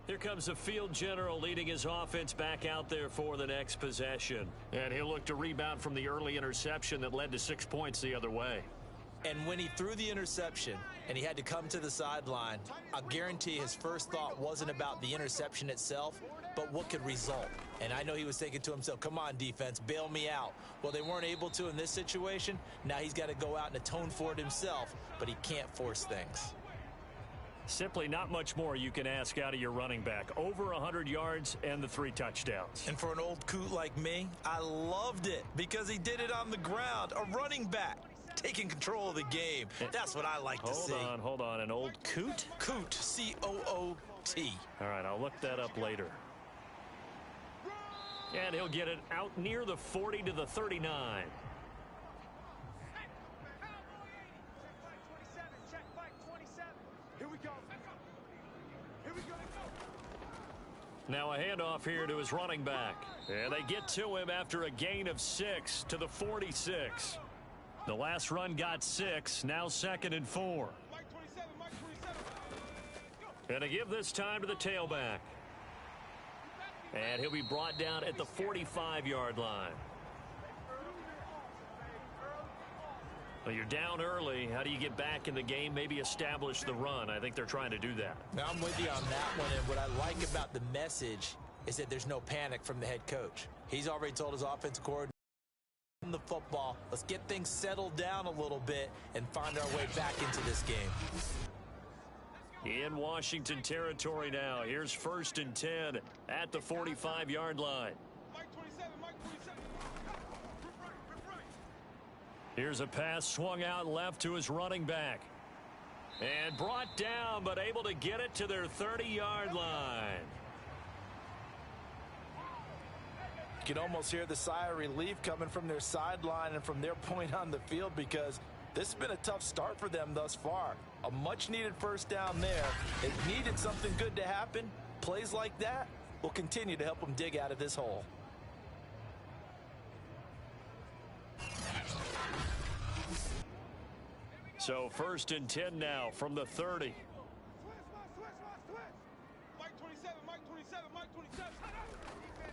Here comes the field general leading his offense back out there for the next possession. And he'll look to rebound from the early interception that led to 6 points the other way. And when he threw the interception and he had to come to the sideline, I guarantee his first thought wasn't about the interception itself, but what could result. And I know he was thinking to himself, come on, defense, bail me out. Well, they weren't able to in this situation. Now he's got to go out and atone for it himself, but he can't force things. Simply not much more you can ask out of your running back. Over 100 yards and the 3 touchdowns. And for an old coot like me, I loved it because he did it on the ground. A running back taking control of the game. That's what I like to see. Hold on. An old coot? Coot, C-O-O-T. All right, I'll look that up later. And he'll get it out near the 40 to the 39. Now a handoff here to his running back. And they get to him after a gain of 6 to the 46. The last run got 6, now 2nd and 4. And to give this time to the tailback. And he'll be brought down at the 45-yard line. Well, you're down early. How do you get back in the game, maybe establish the run? I think they're trying to do that. Now, I'm with you on that one, and what I like about the message is that there's no panic from the head coach. He's already told his offensive coordinator, the football, let's get things settled down a little bit and find our way back into this game. In Washington territory now. Here's 1st and 10 at the 45-yard line. Here's a pass swung out left to his running back. And brought down, but able to get it to their 30-yard line. You can almost hear the sigh of relief coming from their sideline and from their point on the field because this has been a tough start for them thus far. A much-needed first down there. It needed something good to happen. Plays like that will continue to help them dig out of this hole. So 1st and 10 now from the 30.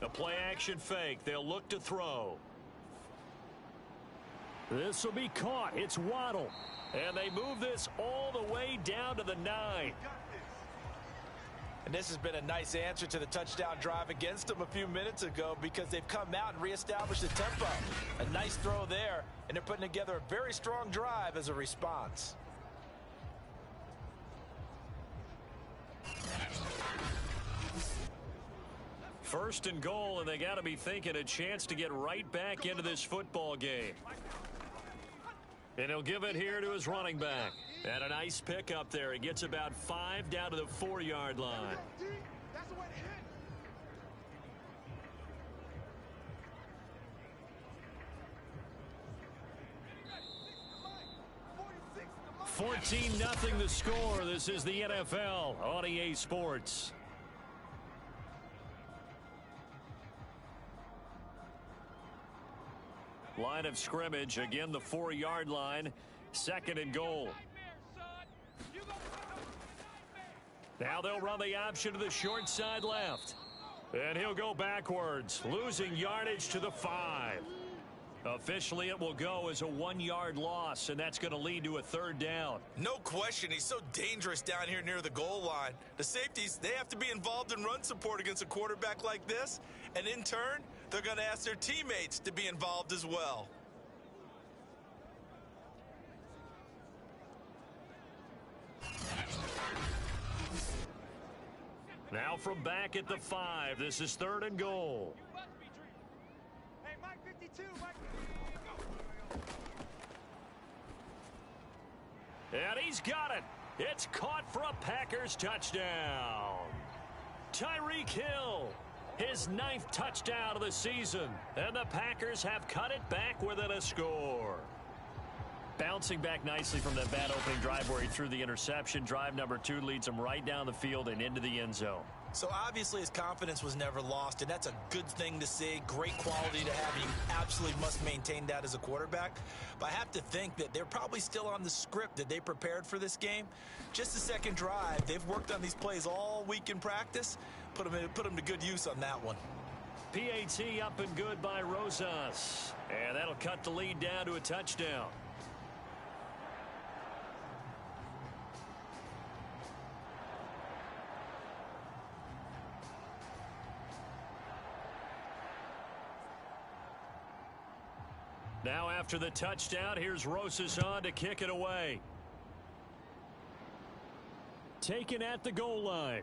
The play action fake. They'll look to throw. This will be caught. It's Waddle. And they move this all the way down to the 9. And this has been a nice answer to the touchdown drive against them a few minutes ago because they've come out and reestablished the tempo. A nice throw there, and they're putting together a very strong drive as a response. First and goal, and they got to be thinking a chance to get right back into this football game. And he'll give it here to his running back. And a nice pick up there. He gets about 5 down to the 4-yard line. 14-0 the score. This is the NFL on EA Sports. Line of scrimmage, again the 4-yard line, 2nd and goal. Now they'll run the option to the short side left. And he'll go backwards, losing yardage to the 5. Officially, it will go as a 1-yard loss, and that's going to lead to a 3rd down. No question, he's so dangerous down here near the goal line. The safeties, they have to be involved in run support against a quarterback like this, and in turn, they're going to ask their teammates to be involved as well. Now from back at the 5, this is 3rd and goal. Hey, Mike 52, Mike. And he's got it. It's caught for a Packers touchdown. Tyreek Hill, his 9th touchdown of the season. And the Packers have cut it back within a score. Bouncing back nicely from that bad opening drive where he threw the interception. Drive number 2 leads him right down the field and into the end zone. So obviously his confidence was never lost, and that's a good thing to see. Great quality to have. You absolutely must maintain that as a quarterback. But I have to think that they're probably still on the script that they prepared for this game. Just the second drive, they've worked on these plays all week in practice. Put them to good use on that one. PAT up and good by Rosas. And that'll cut the lead down to a touchdown. Now after the touchdown, here's Rosas on to kick it away. Taken at the goal line.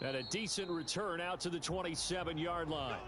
And a decent return out to the 27-yard line.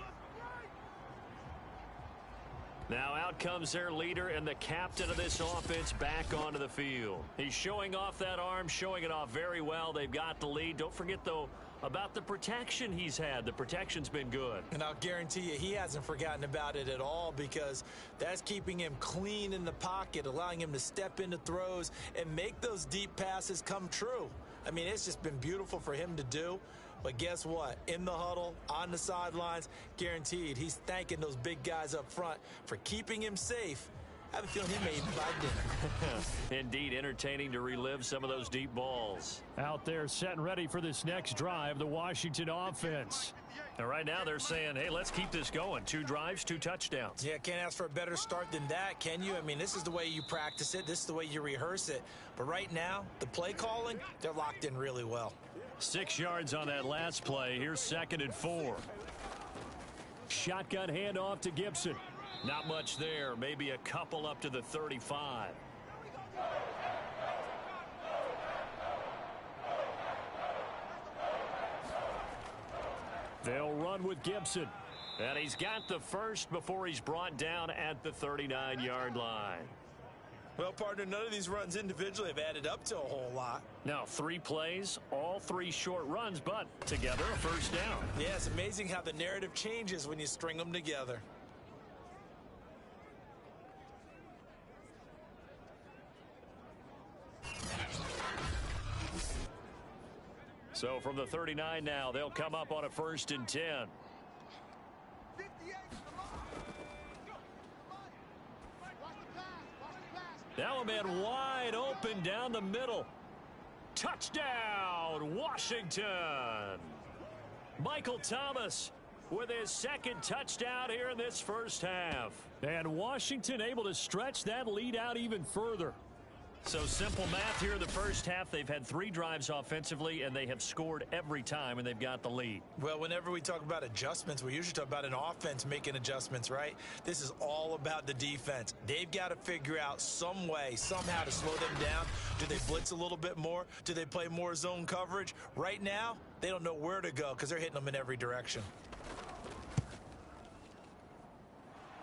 Now out comes their leader and the captain of this offense back onto the field. He's showing off that arm, showing it off very well. They've got the lead. Don't forget, though, about the protection he's had. The protection's been good. And I'll guarantee you he hasn't forgotten about it at all, because that's keeping him clean in the pocket, allowing him to step into throws and make those deep passes come true. I mean, it's just been beautiful for him to do. But guess what? In the huddle, on the sidelines, guaranteed he's thanking those big guys up front for keeping him safe. I have a feeling he may even buy dinner. Indeed, entertaining to relive some of those deep balls. Out there set and ready for this next drive, the Washington offense. And right now they're saying, hey, let's keep this going. 2 drives, 2 touchdowns. Yeah, can't ask for a better start than that, can you? I mean, this is the way you practice it. This is the way you rehearse it. But right now, the play calling, they're locked in really well. 6 yards on that last play. Here's 2nd and 4. Shotgun handoff to Gibson. Not much there. Maybe a couple up to the 35. They'll run with Gibson. And he's got the first before he's brought down at the 39-yard line. Well, partner, none of these runs individually have added up to a whole lot. Now, 3 plays, all 3 short runs, but together a first down. Yeah, it's amazing how the narrative changes when you string them together. So from the 39 now, they'll come up on a 1st and 10. Now a man wide open down the middle. Touchdown, Washington. Michael Thomas with his 2nd touchdown here in this first half. And Washington able to stretch that lead out even further. So simple math here in the first half. They've had 3 drives offensively, and they have scored every time, and they've got the lead. Well, whenever we talk about adjustments, we usually talk about an offense making adjustments, right? This is all about the defense. They've got to figure out some way, somehow to slow them down. Do they blitz a little bit more? Do they play more zone coverage? Right now, they don't know where to go because they're hitting them in every direction.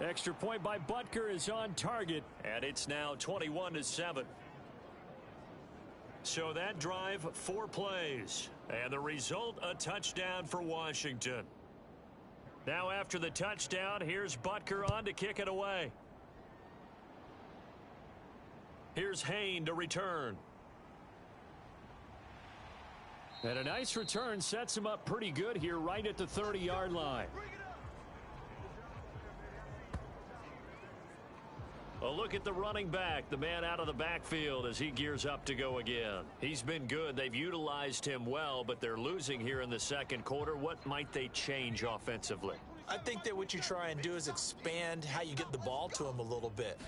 Extra point by Butker is on target, and it's now 21-7. So that drive, 4 plays, and the result, a touchdown for Washington. Now after the touchdown, here's Butker on to kick it away. Here's Hain to return. And a nice return sets him up pretty good here right at the 30-yard line. A look at the running back, the man out of the backfield as he gears up to go again. He's been good. They've utilized him well, but they're losing here in the 2nd quarter. What might they change offensively? I think that what you try and do is expand how you get the ball to him a little bit.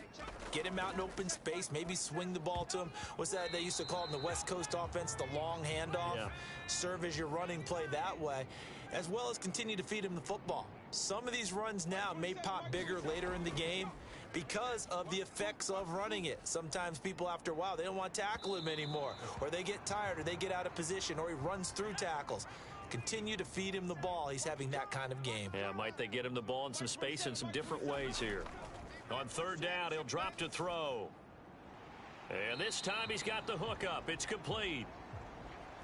Get him out in open space, maybe swing the ball to him. What's that they used to call in the West Coast offense, the long handoff? Yeah. Serve as your running play that way, as well as continue to feed him the football. Some of these runs now may pop bigger later in the game because of the effects of running it. Sometimes people, after a while, they don't want to tackle him anymore, or they get tired, or they get out of position, or he runs through tackles. Continue to feed him the ball. He's having that kind of game. Yeah, might they get him the ball in some space in some different ways here. On 3rd down, he'll drop to throw. And this time he's got the hook up. It's complete.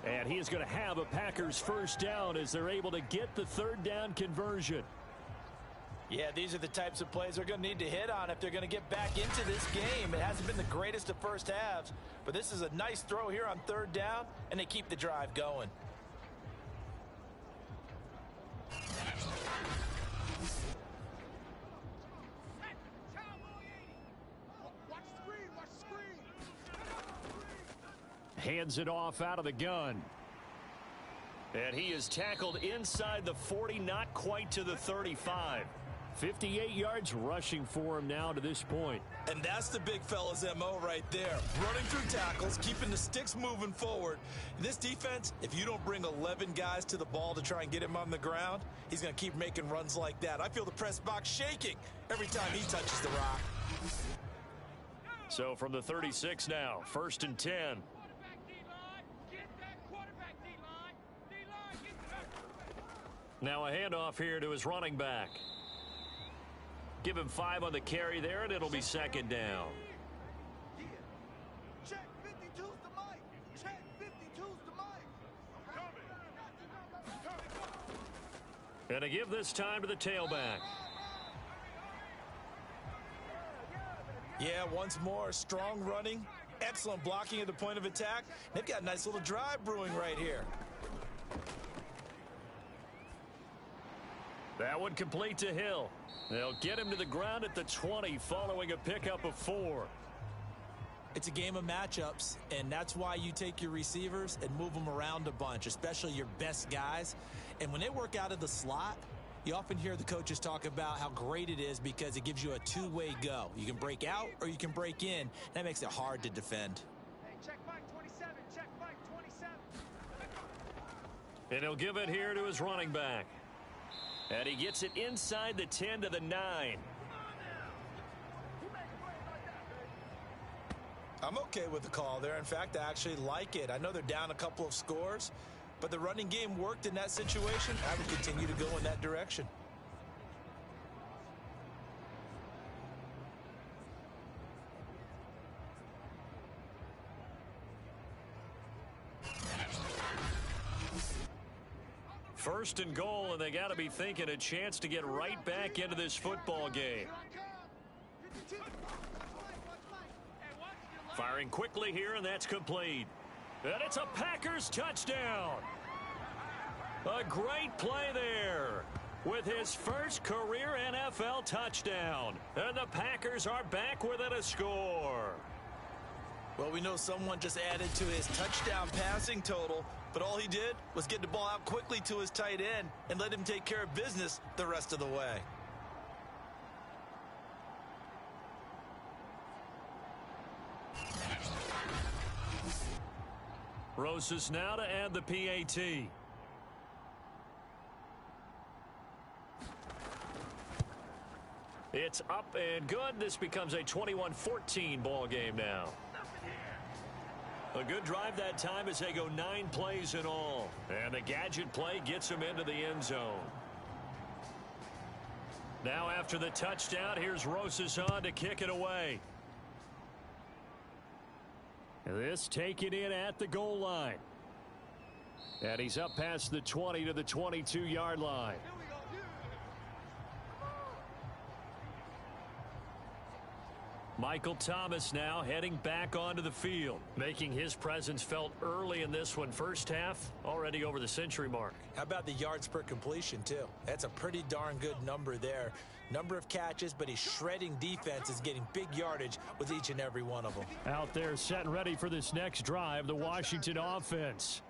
And he is going to have a Packers first down as they're able to get the 3rd down conversion. Yeah, these are the types of plays they're going to need to hit on if they're going to get back into this game. It hasn't been the greatest of first halves, but this is a nice throw here on third down, and they keep the drive going. Hands it off out of the gun. And he is tackled inside the 40, not quite to the 35. 58 yards rushing for him now to this point. And that's the big fella's MO right there. Running through tackles, keeping the sticks moving forward. This defense, if you don't bring 11 guys to the ball to try and get him on the ground, he's going to keep making runs like that. I feel the press box shaking every time he touches the rock. So from the 36 now, 1st and 10. Now a handoff here to his running back. Give him 5 on the carry there, and it'll be 2nd down. Check 52's the mic. Check 52's the mic. And to give this time to the tailback. Yeah, once more, strong running, excellent blocking at the point of attack. They've got a nice little drive brewing right here. That one complete to Hill. They'll get him to the ground at the 20 following a pickup of 4. It's a game of matchups, and that's why you take your receivers and move them around a bunch, especially your best guys. And when they work out of the slot, you often hear the coaches talk about how great it is because it gives you a two-way go. You can break out or you can break in. That makes it hard to defend. Hey, check Mike 27. Check Mike 27. And he'll give it here to his running back. And he gets it inside the 10 to the 9. I'm okay with the call there. In fact, I actually like it. I know they're down a couple of scores, but the running game worked in that situation. I would continue to go in that direction. First and goal, and they got to be thinking a chance to get right back into this football game. Firing quickly here, and that's complete. And it's a Packers touchdown. A great play there with his first career NFL touchdown. And the Packers are back within a score. Well, we know someone just added to his touchdown passing total, but all he did was get the ball out quickly to his tight end and let him take care of business the rest of the way. Rosas now to add the PAT. It's up and good. This becomes a 21-14 ball game now. A good drive that time as they go 9 plays in all. And the gadget play gets him into the end zone. Now after the touchdown, here's Rosas on to kick it away. This taken in at the goal line. And he's up past the 20 to the 22-yard line. Michael Thomas now heading back onto the field, making his presence felt early in this one. First half, already over the century mark. How about the yards per completion, too? That's a pretty darn good number there. Number of catches, but he's shredding defenses, getting big yardage with each and every one of them. Out there set and ready for this next drive, the Washington offense.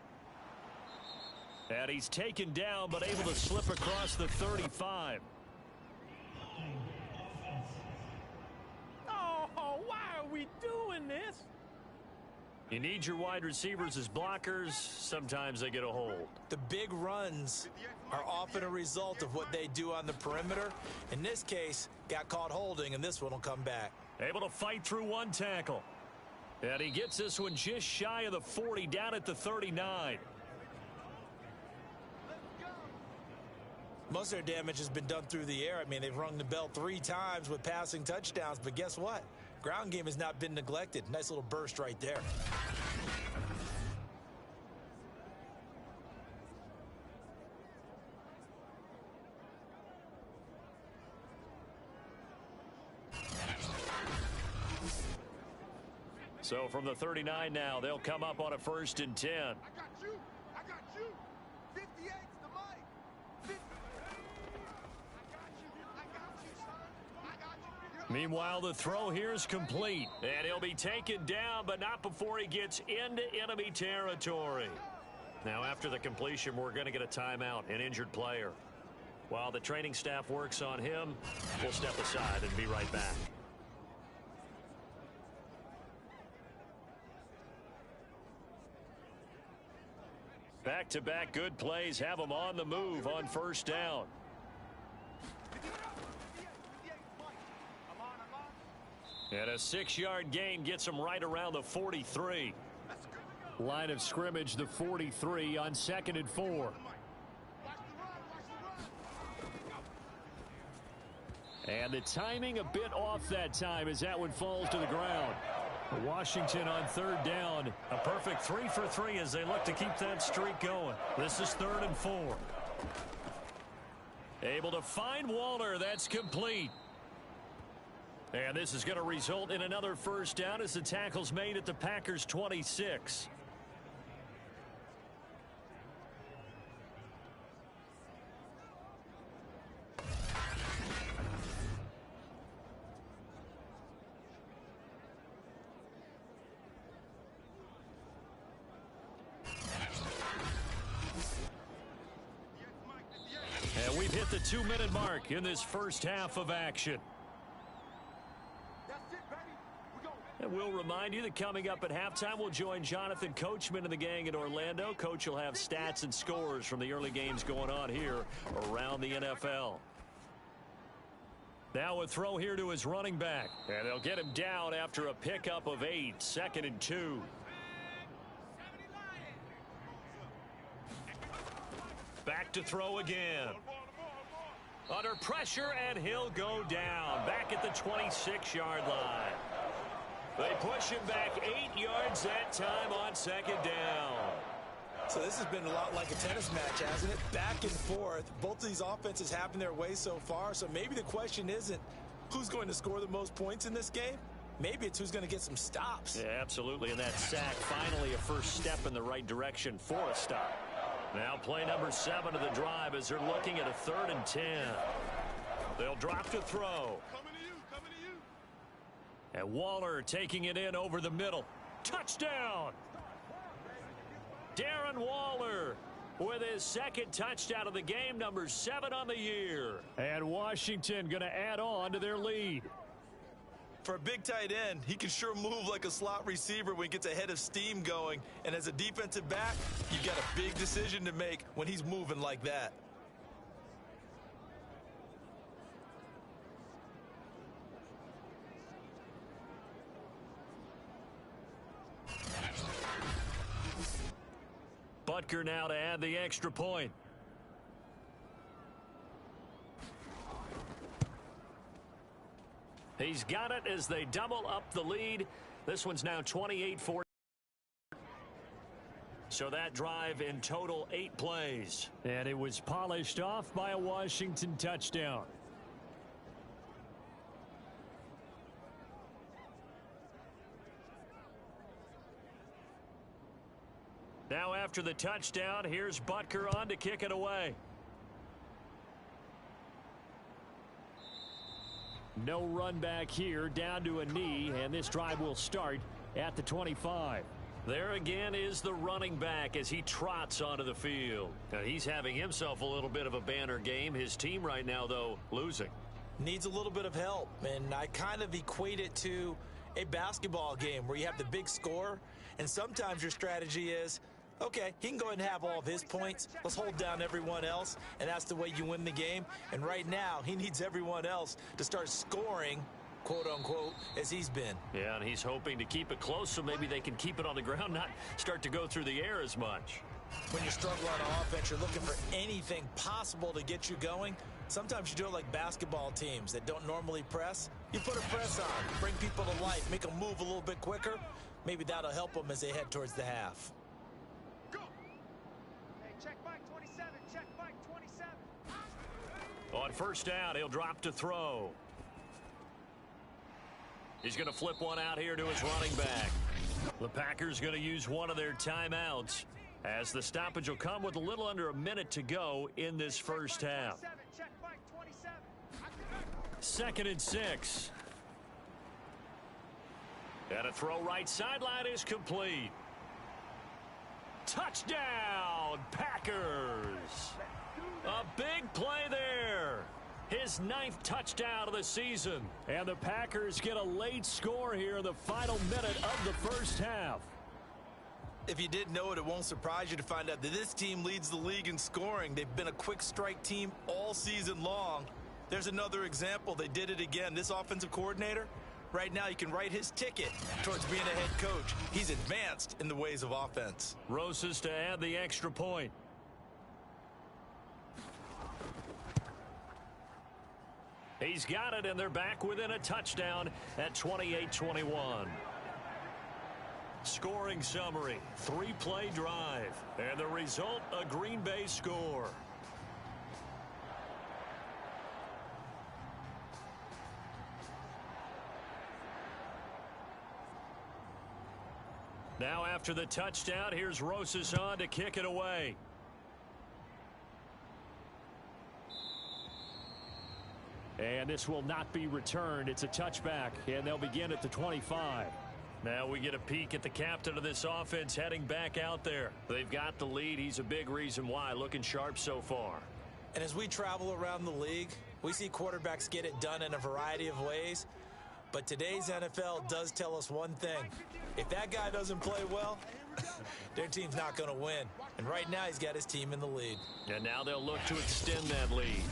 And he's taken down, but able to slip across the 35. We doing this? You need your wide receivers as blockers. Sometimes they get a hold. The big runs are often a result of what they do on the perimeter. In this case, got caught holding, and this one will come back. Able to fight through one tackle. And he gets this one just shy of the 40, down at the 39. Most of their damage has been done through the air. I mean, they've rung the bell 3 times with passing touchdowns, but guess what? Ground game has not been neglected. Nice little burst right there. So from the 39 now, they'll come up on a 1st and 10. I got you. I got you. 58's the mic. 50. I got you. I got you, son. I got you. Meanwhile, the throw here is complete. And he'll be taken down, but not before he gets into enemy territory. Now, after the completion, we're going to get a timeout, an injured player. While the training staff works on him, we'll step aside and be right back. Back-to-back good plays have them on the move on 1st down. And a 6-yard gain gets them right around the 43. Line of scrimmage, the 43 on 2nd and 4. And the timing a bit off that time as that one falls to the ground. Washington on 3rd down. A perfect 3 for 3 as they look to keep that streak going. This is 3rd and 4. Able to find Waller. That's complete. And this is going to result in another 1st down as the tackle's made at the Packers' 26. And we've hit the 2-minute mark in this first half of action. And we'll remind you that coming up at halftime, we'll join Jonathan Coachman and the gang in Orlando. Coach will have stats and scores from the early games going on here around the NFL. Now a throw here to his running back. And they'll get him down after a pickup of 8. 2nd and 2. Back to throw again. Under pressure, and he'll go down. Back at the 26-yard line. They push him back 8 yards that time on 2nd down. So this has been a lot like a tennis match, hasn't it? Back and forth. Both of these offenses having their way so far. So maybe the question isn't who's going to score the most points in this game. Maybe it's who's going to get some stops. Yeah, absolutely. And that sack, finally a first step in the right direction for a stop. Now play number 7 of the drive as they're looking at a 3rd and 10. They'll drop to throw. And Waller taking it in over the middle. Touchdown! Darren Waller with his 2nd touchdown of the game, number 7 on the year. And Washington going to add on to their lead. For a big tight end, he can sure move like a slot receiver when he gets a head of steam going. And as a defensive back, you've got a big decision to make when he's moving like that. Butker now to add the extra point. He's got it as they double up the lead. This one's now 28-14. So that drive in total 8 plays. And it was polished off by a Washington touchdown. Now after the touchdown, here's Butker on to kick it away. No run back here, down to a knee, and this drive will start at the 25. There again is the running back as he trots onto the field. Now he's having himself a little bit of a banner game. His team right now, though, losing. Needs a little bit of help, and I kind of equate it to a basketball game where you have the big score, and sometimes your strategy is, okay, he can go ahead and have all of his points. Let's hold down everyone else, and that's the way you win the game. And right now, he needs everyone else to start scoring, quote-unquote, as he's been. Yeah, and he's hoping to keep it close so maybe they can keep it on the ground, not start to go through the air as much. When you struggle on offense, you're looking for anything possible to get you going. Sometimes you do it like basketball teams that don't normally press. You put a press on, bring people to life, make them move a little bit quicker. Maybe that'll help them as they head towards the half. On first down, he'll drop to throw. He's going to flip one out here to his running back. The Packers going to use one of their timeouts, as the stoppage will come with a little under a minute to go in this first half. 2nd and 6. And a throw right sideline is complete. Touchdown, Packers! A big play there. His 9th touchdown of the season. And the Packers get a late score here in the final minute of the first half. If you didn't know it, it won't surprise you to find out that this team leads the league in scoring. They've been a quick strike team all season long. There's another example. They did it again. This offensive coordinator, right now you can write his ticket towards being a head coach. He's advanced in the ways of offense. Rosas to add the extra point. He's got it, and they're back within a touchdown at 28-21. Scoring summary, 3-play drive, and the result, a Green Bay score. Now after the touchdown, here's Rosas on to kick it away. And this will not be returned. It's a touchback, and they'll begin at the 25. Now we get a peek at the captain of this offense heading back out there. They've got the lead. He's a big reason why. Looking sharp so far. And as we travel around the league, we see quarterbacks get it done in a variety of ways. But today's NFL does tell us one thing. If that guy doesn't play well, their team's not going to win. And right now he's got his team in the lead. And now they'll look to extend that lead.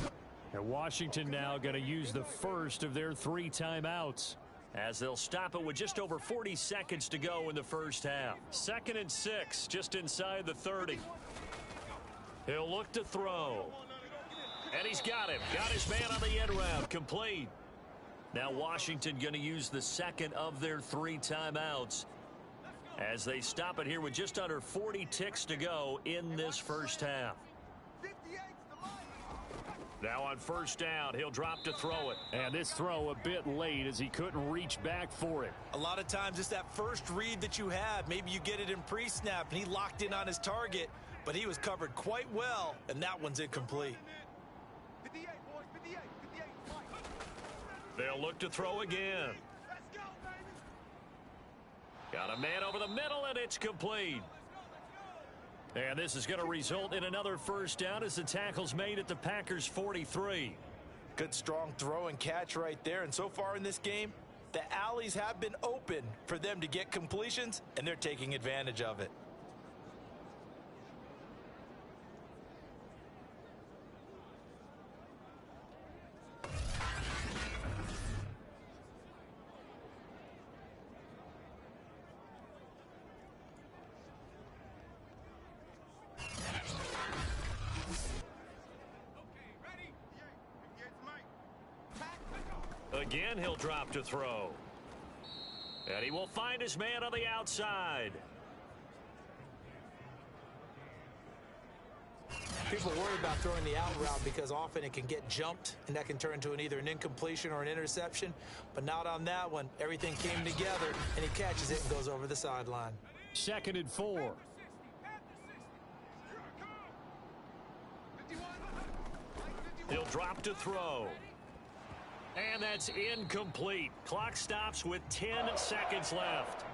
And Washington now going to use the first of their 3 timeouts, as they'll stop it with just over 40 seconds to go in the first half. 2nd and 6, just inside the 30. He'll look to throw. And he's got him. Got his man on the end round. Complete. Now Washington going to use the second of their 3 timeouts, as they stop it here with just under 40 ticks to go in this first half. Now on first down, he'll drop to throw it. And this throw a bit late, as he couldn't reach back for it. A lot of times it's that first read that you have. Maybe you get it in pre-snap, and he locked in on his target, but he was covered quite well, and that one's incomplete. They'll look to throw again. Got a man over the middle, and it's complete. And this is going to result in another first down as the tackle's made at the Packers' 43. Good strong throw and catch right there. And so far in this game, the alleys have been open for them to get completions, and they're taking advantage of it. Again, he'll drop to throw. And he will find his man on the outside. People worry about throwing the out route because often it can get jumped, and that can turn into either an incompletion or an interception. But not on that one. Everything came together, and he catches it and goes over the sideline. 2nd and 4. He'll drop to throw. And that's incomplete. Clock stops with 10 seconds left.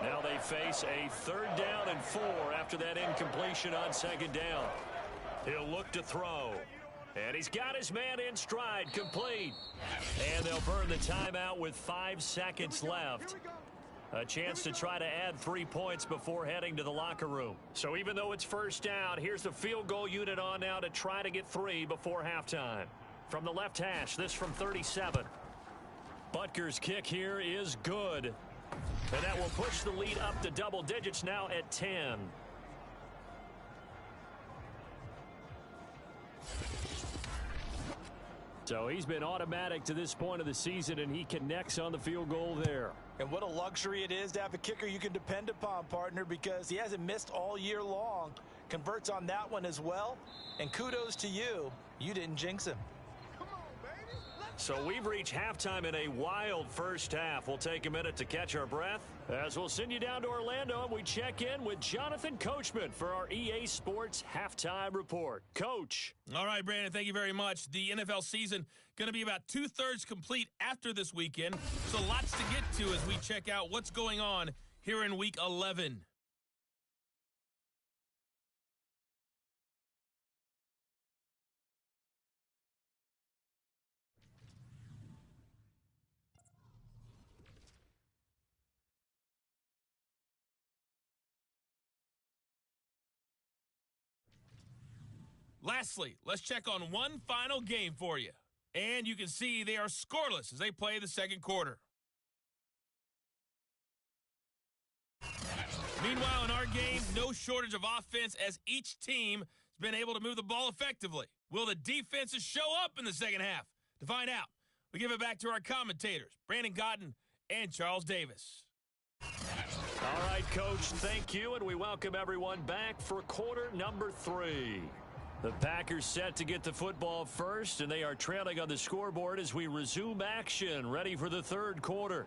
Now they face a 3rd down and 4 after that incompletion on 2nd down. He'll look to throw. And he's got his man in stride, complete. And they'll burn the timeout with 5 seconds left. A chance to try to add 3 points before heading to the locker room. So even though it's first down, here's the field goal unit on now to try to get 3 before halftime. From the left hash, this from 37. Butker's kick here is good. And that will push the lead up to double digits now at 10. So he's been automatic to this point of the season, and he connects on the field goal there. And what a luxury it is to have a kicker you can depend upon, partner, because he hasn't missed all year long. Converts on that one as well. And kudos to you. You didn't jinx him. Come on, baby. Let's So we've reached halftime in a wild first half. We'll take a minute to catch our breath as we'll send you down to Orlando and we check in with Jonathan Coachman for our EA Sports Halftime Report. Coach. All right, Brandon, thank you very much. The NFL season going to be about two-thirds complete after this weekend, so lots to get to as we check out what's going on here in Week 11. Lastly, let's check on one final game for you. And you can see they are scoreless as they play the second quarter. Meanwhile, in our game, no shortage of offense as each team has been able to move the ball effectively. Will the defenses show up in the second half? To find out, we give it back to our commentators, Brandon Cotton and Charles Davis. All right, Coach, thank you, and we welcome everyone back for quarter number 3. The Packers set to get the football first, and they are trailing on the scoreboard as we resume action, ready for the third quarter.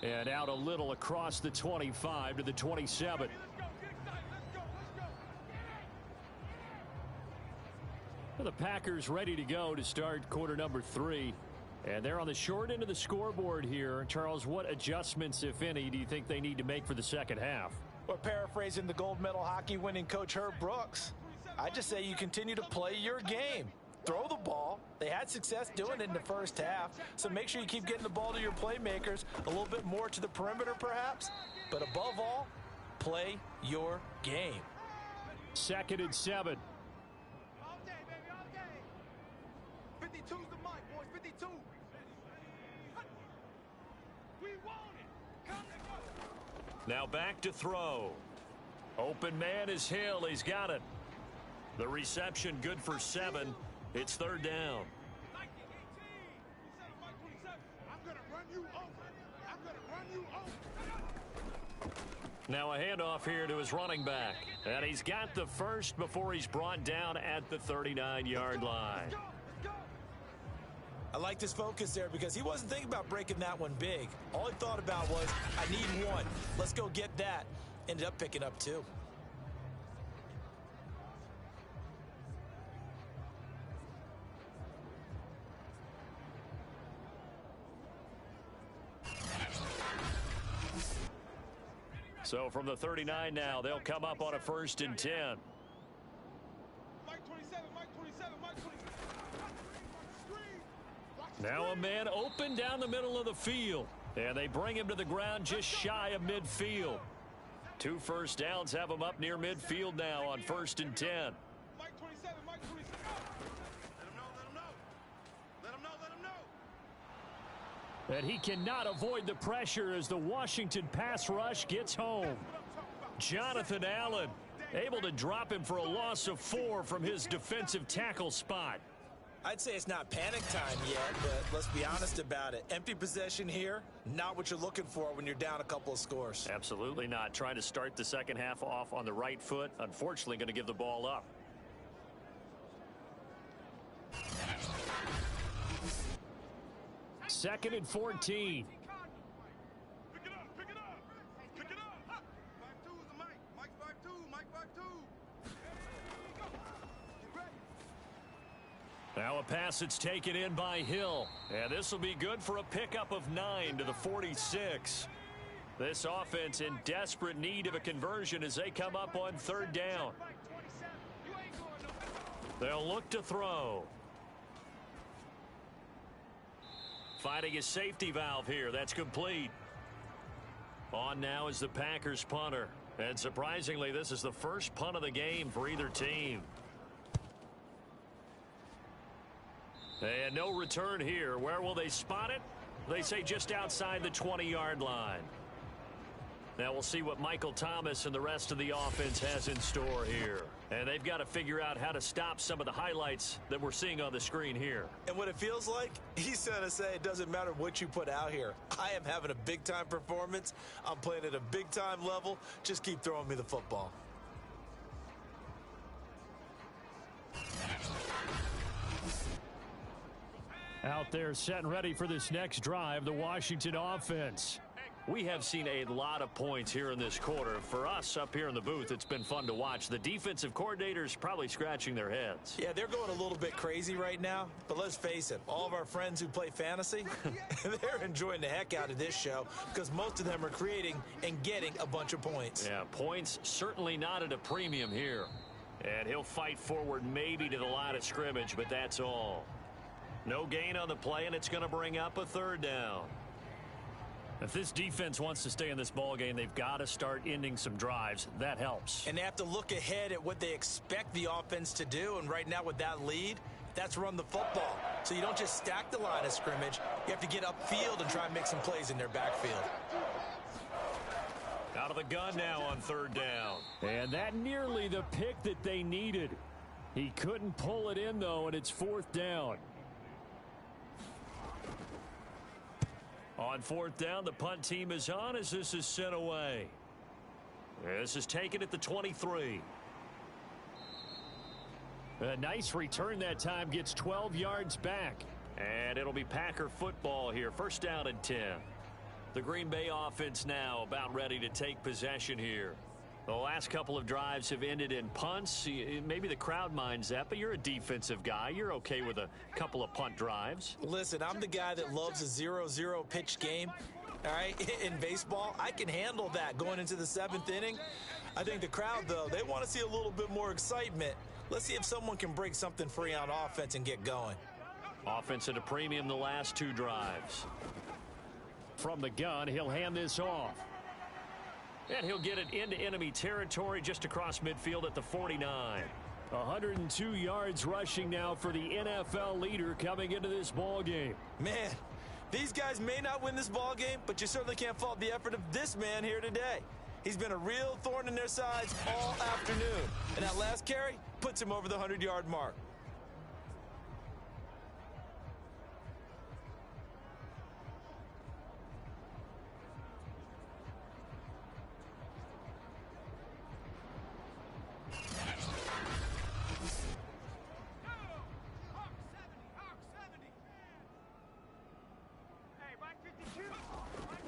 And out a little across the 25 to the 27. The Packers ready to go to start quarter number 3. And they're on the short end of the scoreboard here. Charles, what adjustments, if any, do you think they need to make for the second half? Or paraphrasing the gold medal hockey winning coach Herb Brooks, I just say you continue to play your game. Throw the ball. They had success doing it in the first half, so make sure you keep getting the ball to your playmakers, a little bit more to the perimeter perhaps, but above all, play your game. 2nd and 7. All day, baby, all day. 52's the mic, boys, 52. We want it. Come to go. Now back to throw. Open man is Hill. He's got it. The reception good for 7. It's third down. I'm going to run you over. I'm going to run you over. Now a handoff here to his running back. And he's got the first before he's brought down at the 39-yard line. I liked his focus there because he wasn't thinking about breaking that one big. All he thought about was, I need one. Let's go get that. Ended up picking up 2. So from the 39 now, they'll come up on a 1st and 10. Mike 27, Mike 27, Mike 27. Now a man open down the middle of the field. And they bring him to the ground just shy of midfield. 2 first downs have him up near midfield now on 1st and 10. Mike 27, Mike 27. Let him know, let him know. Let him know, let him know. And he cannot avoid the pressure as the Washington pass rush gets home. Jonathan Allen able to drop him for a loss of 4 from his defensive tackle spot. I'd say it's not panic time yet, but let's be honest about it. Empty possession here, not what you're looking for when you're down a couple of scores. Absolutely not. Trying to start the second half off on the right foot. Unfortunately, going to give the ball up. Second and 14. Pick it up, pick it up, pick it up. 5-2 is the Mike. Mike 5-2, Mike 5-2. Get ready. Now a pass that's taken in by Hill. And this will be good for a pickup of 9 to the 46. This offense in desperate need of a conversion as they come up on 3rd down. They'll look to throw. Finding a safety valve here. That's complete. On now is the Packers punter. And surprisingly, this is the first punt of the game for either team. And no return here. Where will they spot it? They say just outside the 20-yard line. Now we'll see what Michael Thomas and the rest of the offense has in store here. And they've got to figure out how to stop some of the highlights that we're seeing on the screen here. And what it feels like, he's going to say it doesn't matter what you put out here. I am having a big-time performance. I'm playing at a big-time level. Just keep throwing me the football. Out there set and ready for this next drive, the Washington offense. We have seen a lot of points here in this quarter. For us up here in the booth, it's been fun to watch. The defensive coordinators probably scratching their heads. Yeah, they're going a little bit crazy right now, but let's face it, all of our friends who play fantasy, they're enjoying the heck out of this show because most of them are creating and getting a bunch of points. Yeah, points certainly not at a premium here. And he'll fight forward maybe to the line of scrimmage, but that's all. No gain on the play, and it's going to bring up a third down. If this defense wants to stay in this ball game, they've got to start ending some drives. That helps. And they have to look ahead at what they expect the offense to do. And right now with that lead, that's run the football. So you don't just stack the line of scrimmage. You have to get upfield and try and make some plays in their backfield. Out of the gun now on third down. And that nearly the pick that they needed. He couldn't pull it in, though, and it's fourth down. On fourth down, the punt team is on as this is sent away. This is taken at the 23. A nice return that time, gets 12 yards back. And it'll be Packer football here. First down and 10. The Green Bay offense now about ready to take possession here. The last couple of drives have ended in punts. Maybe the crowd minds that, but you're a defensive guy. You're okay with a couple of punt drives. Listen, I'm the guy that loves a 0-0 pitch game. All right, in baseball, I can handle that going into the seventh inning. I think the crowd, though, they want to see a little bit more excitement. Let's see if someone can break something free on offense and get going. Offense at a premium the last two drives. From the gun, he'll hand this off. And he'll get it into enemy territory just across midfield at the 49. 102 yards rushing now for the NFL leader coming into this ball game. Man, these guys may not win this ball game, but you certainly can't fault the effort of this man here today. He's been a real thorn in their sides all afternoon. And that last carry puts him over the 100-yard mark.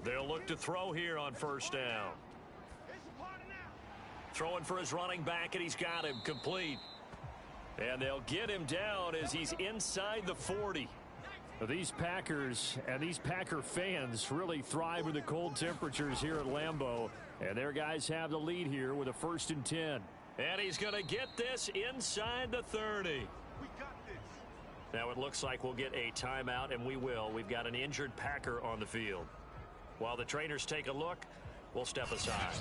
They'll look to throw here on first down. Throwing for his running back, and he's got him complete. And they'll get him down as he's inside the 40. These Packers and these Packer fans really thrive in the cold temperatures here at Lambeau. And their guys have the lead here with a 1st and 10. And he's going to get this inside the 30. We got this. Now it looks like we'll get a timeout, and we will. We've got an injured Packer on the field. While the trainers take a look, we'll step aside.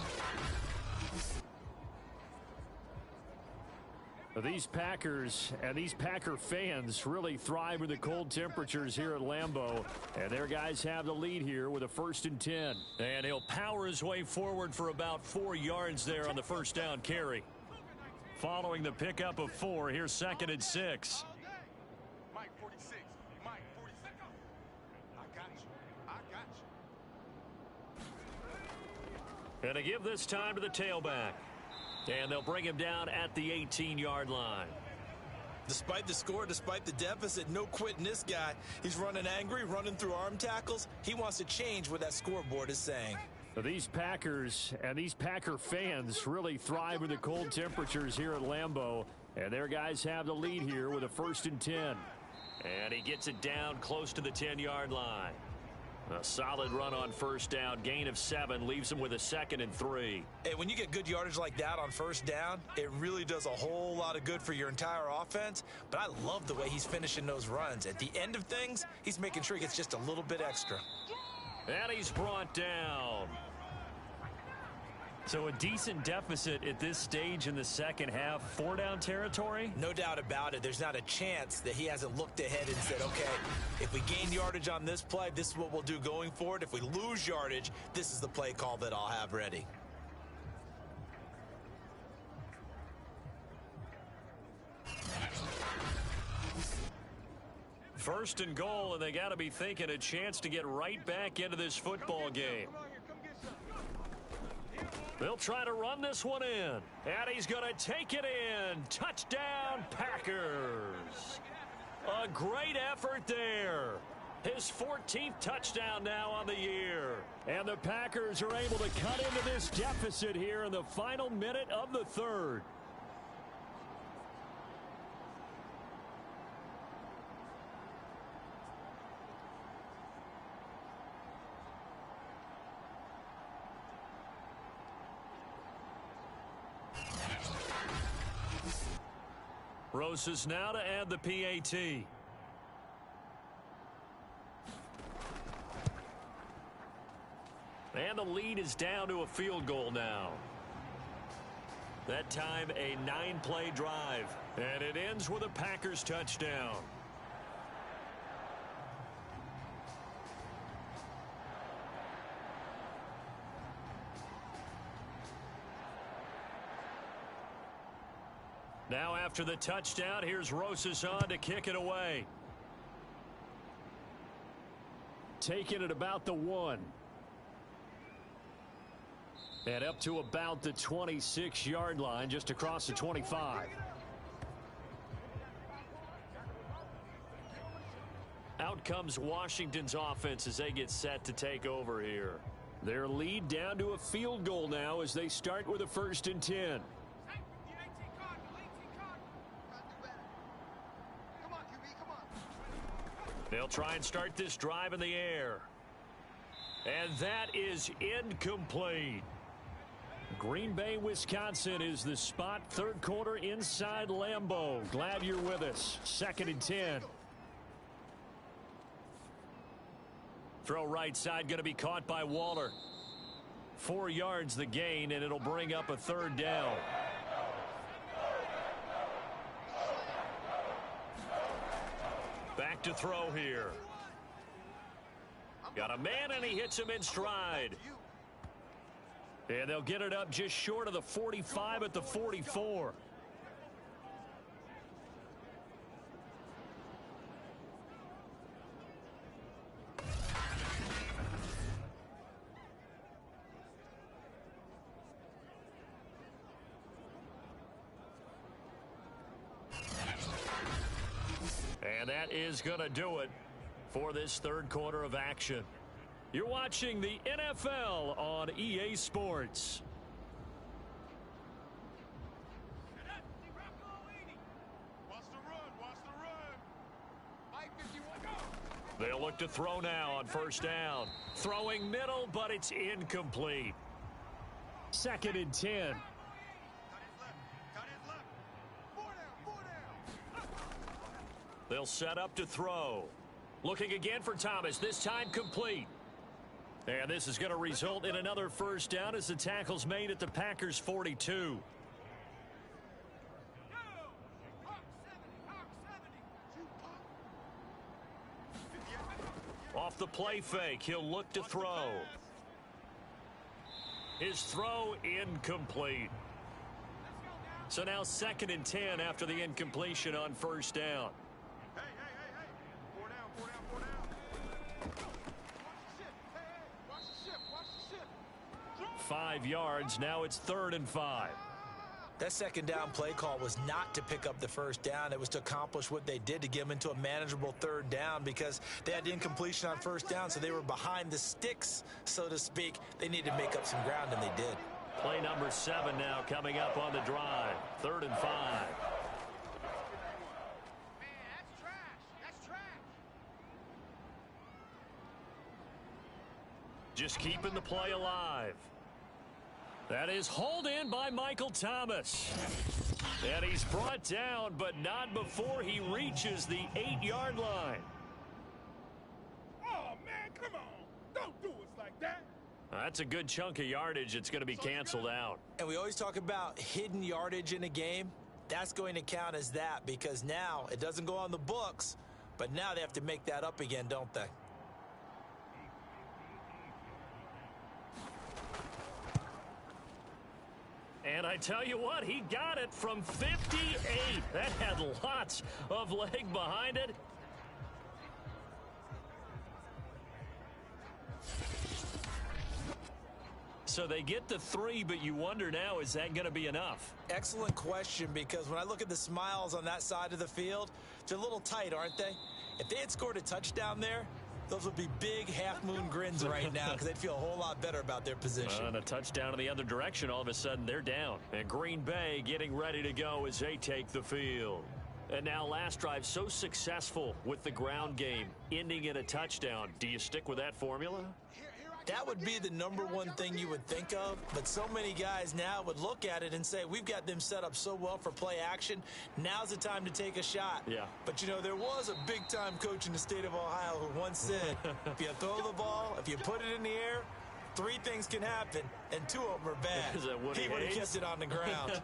These Packers and these Packer fans really thrive in the cold temperatures here at Lambeau. And their guys have the lead here with a 1st and 10. And he'll power his way forward for about 4 yards there on the first down carry. Following the pickup of 4, here's 2nd and 6. Mike 46. Mike 46. I got you. I got you. And to give this time to the tailback. And they'll bring him down at the 18-yard line. Despite the score, despite the deficit, no quitting this guy. He's running angry, running through arm tackles. He wants to change what that scoreboard is saying. These Packers and these Packer fans really thrive in the cold temperatures here at Lambeau. And their guys have the lead here with a 1st and 10. And he gets it down close to the 10-yard line. A solid run on first down. Gain of 7 leaves him with a 2nd and 3. Hey, when you get good yardage like that on first down, it really does a whole lot of good for your entire offense. But I love the way he's finishing those runs. At the end of things, he's making sure he gets just a little bit extra. And he's brought down. So a decent deficit at this stage in the second half. 4-down territory? No doubt about it. There's not a chance that he hasn't looked ahead and said, okay, if we gain yardage on this play, this is what we'll do going forward. If we lose yardage, this is the play call that I'll have ready. First and goal, and they got to be thinking a chance to get right back into this football game. They'll try to run this one in. And he's going to take it in. Touchdown, Packers. A great effort there. His 14th touchdown now on the year. And the Packers are able to cut into this deficit here in the final minute of the third. Rosas now to add the PAT. And the lead is down to a field goal now. That time a 9-play drive. And it ends with a Packers touchdown. Now after the touchdown, here's Rosas on to kick it away. Taking it about the 1. And up to about the 26-yard line, just across the 25. Out comes Washington's offense as they get set to take over here. Their lead down to a field goal now as they start with a 1st and 10. They'll try and start this drive in the air. And that is incomplete. Green Bay, Wisconsin is the spot. 3rd quarter inside Lambeau. Glad you're with us. 2nd and 10. Throw right side going to be caught by Waller. 4 yards the gain, and it'll bring up a 3rd down. Back to throw here. Got a man, and he hits him in stride. And they'll get it up just short of the 45 at the 44. And that is going to do it for this 3rd quarter of action. You're watching the NFL on EA Sports. They'll look to throw now on 1st down. Throwing middle, but it's incomplete. 2nd and 10. They'll set up to throw. Looking again for Thomas, this time complete. And this is going to result in another 1st down as the tackle's made at the Packers' 42. Off the play fake, he'll look to throw. His throw incomplete. So now 2nd and 10 after the incompletion on 1st down. 5 yards. Now it's 3rd and 5. That 2nd down play call was not to pick up the 1st down. It was to accomplish what they did to get them into a manageable 3rd down because they had incompletion on 1st down, so they were behind the sticks, so to speak. They needed to make up some ground, and they did. Play number 7 now coming up on the drive. 3rd and 5. Just keeping the play alive. That is hauled in by Michael Thomas. And he's brought down, but not before he reaches the 8-yard line. Oh, man, come on. Don't do us like that. That's a good chunk of yardage. It's going to be canceled out. And we always talk about hidden yardage in a game. That's going to count as that because now it doesn't go on the books, but now they have to make that up again, don't they? And I tell you what, he got it from 58. That had lots of leg behind it. So they get the 3, but you wonder now, is that going to be enough? Excellent question, because when I look at the smiles on that side of the field, They're a little tight, aren't they? If they had scored a touchdown there, those would be big half-moon grins right now because they'd feel a whole lot better about their position. And a touchdown in the other direction, all of a sudden they're down. And Green Bay getting ready to go as they take the field. And now last drive so successful with the ground game, ending in a touchdown. Do you stick with that formula? That would be the number one thing you would think of, but so many guys now would look at it and say, we've got them set up so well for play action, now's the time to take a shot. Yeah. But, you know, there was a big-time coach in the state of Ohio who once said, if you throw the ball, if you put it in the air, 3 things can happen, and 2 of them are bad. Is that Woody He would have Hayes? kept it on the ground.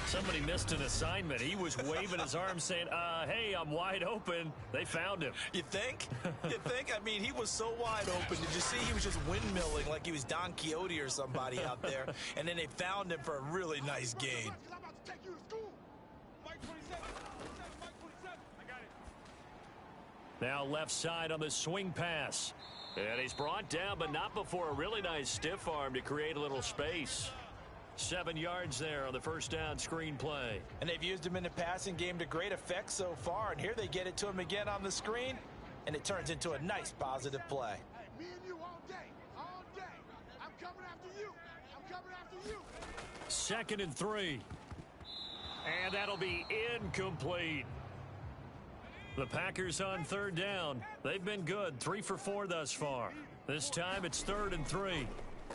Somebody missed an assignment. He was waving his arm saying, hey, I'm wide open. They found him. You think? You think? I mean, he was so wide open. Did you see he was just windmilling like he was Don Quixote or somebody out there? And then they found him for a really nice gain. I'm about to take you to school. Mike 27, Mike 27. I got it. Now left side on the swing pass. And he's brought down, but not before a really nice stiff arm to create a little space. 7 yards there on the first down screen play. And they've used him in the passing game to great effect so far. And here they get it to him again on the screen. And it turns into a nice positive play. Hey, me and you all day. All day. I'm coming after you. I'm coming after you. 2nd and 3. And that'll be incomplete. The Packers on 3rd down. They've been good, 3 for 4 thus far. This time it's 3rd and 3.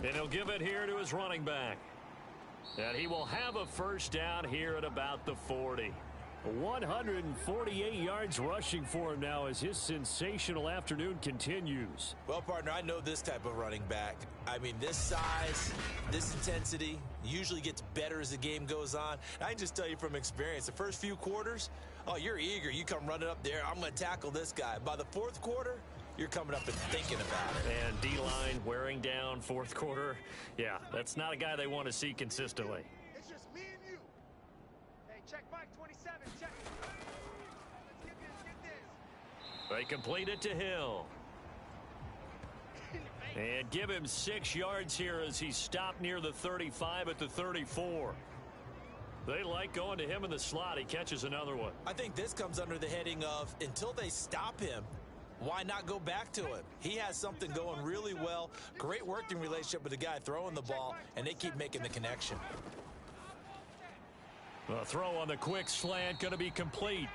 And he'll give it here to his running back. And he will have a first down here at about the 40. 148 yards rushing for him now as his sensational afternoon continues. Well, partner, I know this type of running back. I mean, this size, this intensity usually gets better as the game goes on. And I can just tell you from experience, the first few quarters, oh, you're eager. You come running up there. I'm going to tackle this guy. By the 4th quarter, you're coming up and thinking about it. And D-line wearing down 4th quarter. Yeah, that's not a guy they want to see consistently. It's just me and you. Hey, check Mike 27. Check. Let's get this. They complete it to Hill. And give him 6 yards here as he stopped near the 35 at the 34. They like going to him in the slot. He catches another one. I think this comes under the heading of until they stop him, why not go back to him? He has something going really well. Great working relationship with the guy throwing the ball, and they keep making the connection. The throw on the quick slant going to be complete.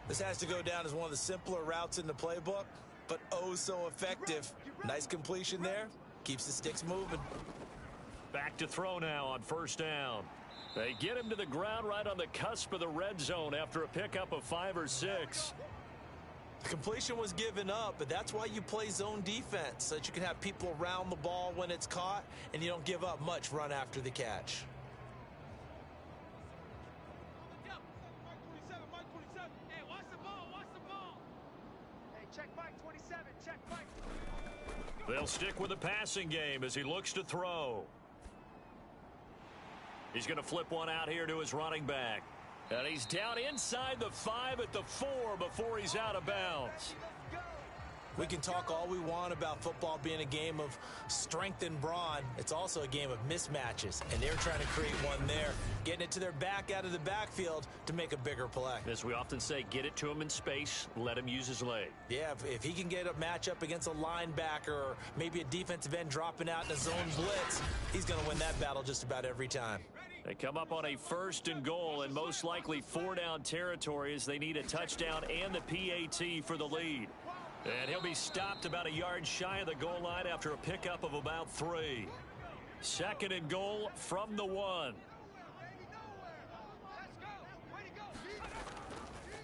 This has to go down as one of the simpler routes in the playbook, but oh so effective. Nice completion there. Keeps the sticks moving. Back to throw now on first down. They get him to the ground right on the cusp of the red zone after a pickup of 5 or 6. The completion was given up, but that's why you play zone defense, so that you can have people around the ball when it's caught, and you don't give up much run after the catch. Mike 27. Hey, watch the ball. Watch the ball. Hey, check Mike 27. Check Mike. They'll stick with the passing game as he looks to throw. He's going to flip one out here to his running back. And he's down inside the 5 at the 4 before he's out of bounds. We can talk all we want about football being a game of strength and brawn. It's also a game of mismatches, and they're trying to create one there, getting it to their back out of the backfield to make a bigger play. As we often say, get it to him in space, let him use his leg. Yeah, if he can get a matchup against a linebacker or maybe a defensive end dropping out in a zone blitz, he's going to win that battle just about every time. They come up on a 1st and goal and most likely 4-down territory as they need a touchdown and the PAT for the lead. And he'll be stopped about a yard shy of the goal line after a pickup of about 3. 2nd and goal from the 1.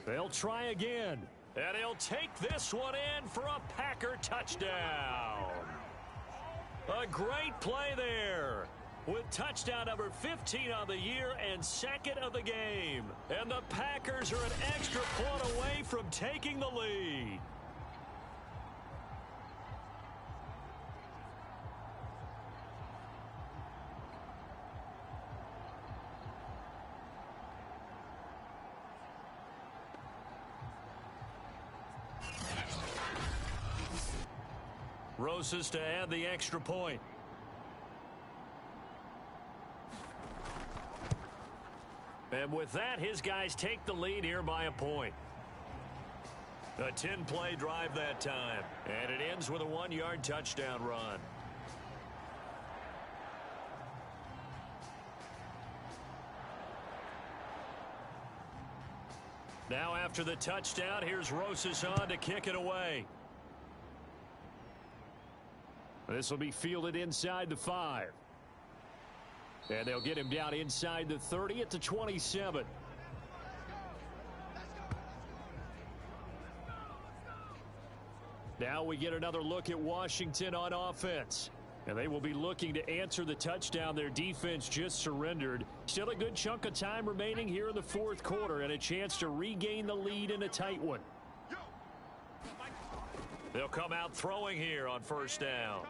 They'll try again. And he'll take this one in for a Packer touchdown. A great play there, with touchdown number 15 on the year and 2nd of the game. And the Packers are an extra point away from taking the lead. Rosas to add the extra point. And with that, his guys take the lead here by a point. A 10-play drive that time. And it ends with a 1-yard touchdown run. Now after the touchdown, here's Rosas on to kick it away. This will be fielded inside the 5. And they'll get him down inside the 30 at the 27. Now we get another look at Washington on offense. And they will be looking to answer the touchdown their defense just surrendered. Still a good chunk of time remaining here in the fourth quarter and a chance to regain the lead in a tight one. They'll come out throwing here on first down.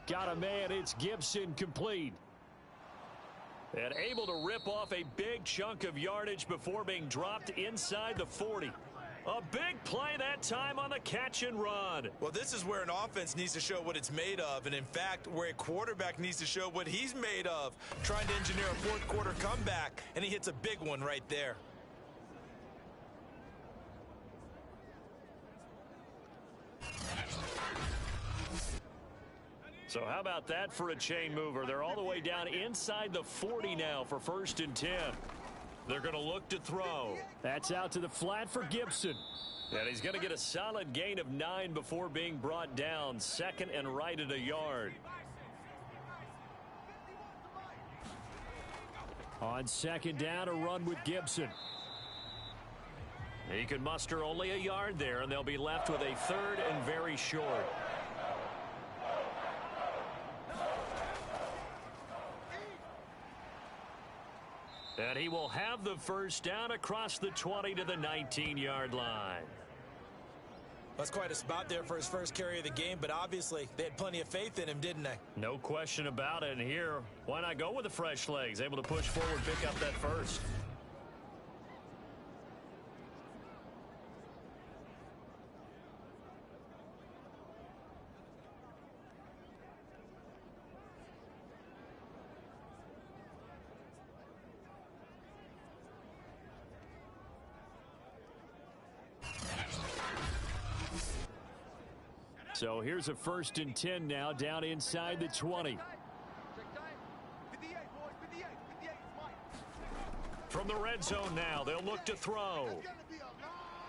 Got a man, it's Gibson, complete. And able to rip off a big chunk of yardage before being dropped inside the 40. A big play that time on the catch and run. Well, this is where an offense needs to show what it's made of, and in fact, where a quarterback needs to show what he's made of, trying to engineer a fourth quarter comeback, and he hits a big one right there. So how about that for a chain mover? They're all the way down inside the 40 now for 1st and 10. They're going to look to throw. That's out to the flat for Gibson. And he's going to get a solid gain of 9 before being brought down. 2nd and right at a yard. On 2nd down, a run with Gibson. He can muster only a yard there, and they'll be left with a 3rd and very short. And he will have the first down across the 20 to the 19-yard line. That's quite a spot there for his first carry of the game, but obviously they had plenty of faith in him, didn't they? No question about it. And here, why not go with the fresh legs? Able to push forward, pick up that first. So here's a 1st and 10 now down inside the 20. From the red zone now, they'll look to throw.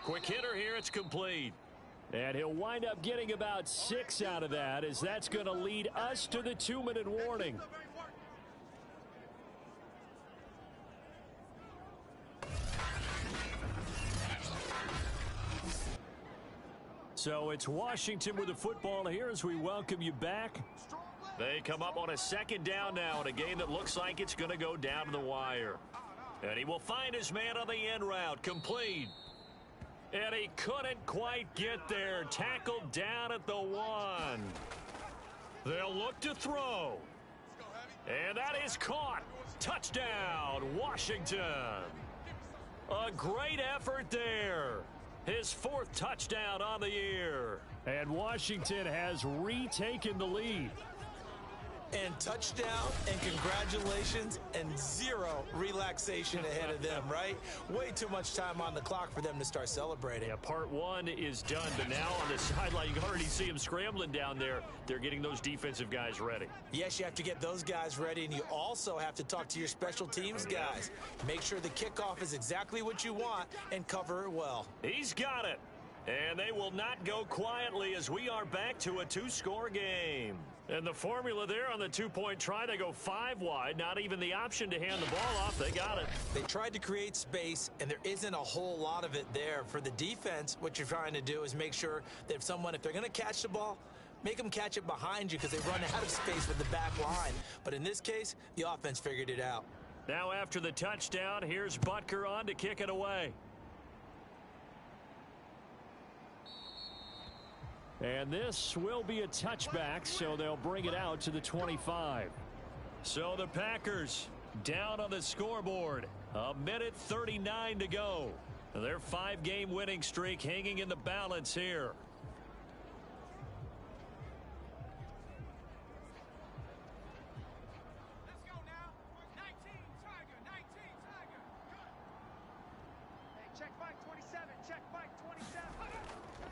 Quick hitter here, it's complete. And he'll wind up getting about 6 out of that, as that's going to lead us to the 2-minute warning. So it's Washington with the football here as we welcome you back. They come up on a 2nd down now in a game that looks like it's going to go down to the wire. And he will find his man on the end route, complete. And he couldn't quite get there. Tackled down at the 1. They'll look to throw. And that is caught. Touchdown, Washington. A great effort there. His 4th touchdown on the year. And Washington has retaken the lead. And touchdown, and congratulations, and 0 relaxation ahead of them, right? Way too much time on the clock for them to start celebrating. Yeah, part 1 is done, but now on the sideline, you can already see them scrambling down there. They're getting those defensive guys ready. Yes, you have to get those guys ready, and you also have to talk to your special teams guys. Make sure the kickoff is exactly what you want and cover it well. He's got it. And they will not go quietly as we are back to a 2-score game. And the formula there on the 2-point try, they go 5 wide. Not even the option to hand the ball off. They got it. They tried to create space, and there isn't a whole lot of it there. For the defense, what you're trying to do is make sure that if they're going to catch the ball, make them catch it behind you because they run out of space with the back line. But in this case, the offense figured it out. Now after the touchdown, here's Butker on to kick it away. And this will be a touchback, so they'll bring it out to the 25. So the Packers down on the scoreboard. 1:39 to go. Their 5-game winning streak hanging in the balance here.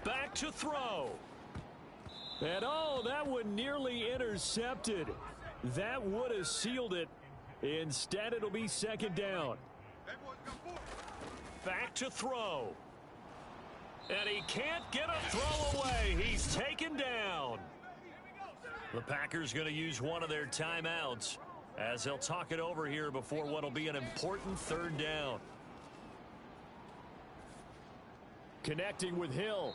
Back to throw. And oh, that one nearly intercepted. That would have sealed it. Instead, it'll be second down. Back to throw. And he can't get a throw away. He's taken down. The Packers going to use one of their timeouts as they'll talk it over here before what will be an important third down. Connecting with Hill.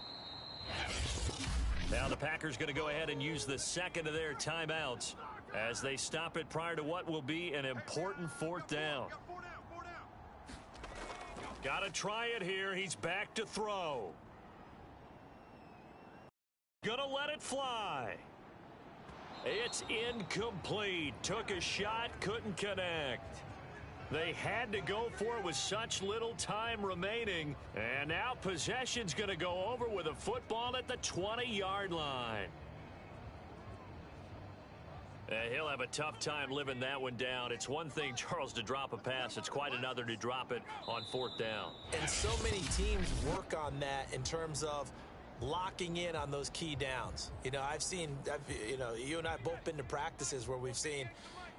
Now the Packers going to go ahead and use the second of their timeouts as they stop it prior to what will be an important fourth down. Got to try it here. He's back to throw. Gonna let it fly. It's incomplete. Took a shot, couldn't connect. They had to go for it with such little time remaining. And now possession's going to go over with a football at the 20-yard line. He'll have a tough time living that one down. It's one thing, Charles, to drop a pass. It's quite another to drop it on fourth down. And so many teams work on that in terms of locking in on those key downs. You know, you and I have both been to practices where we've seen,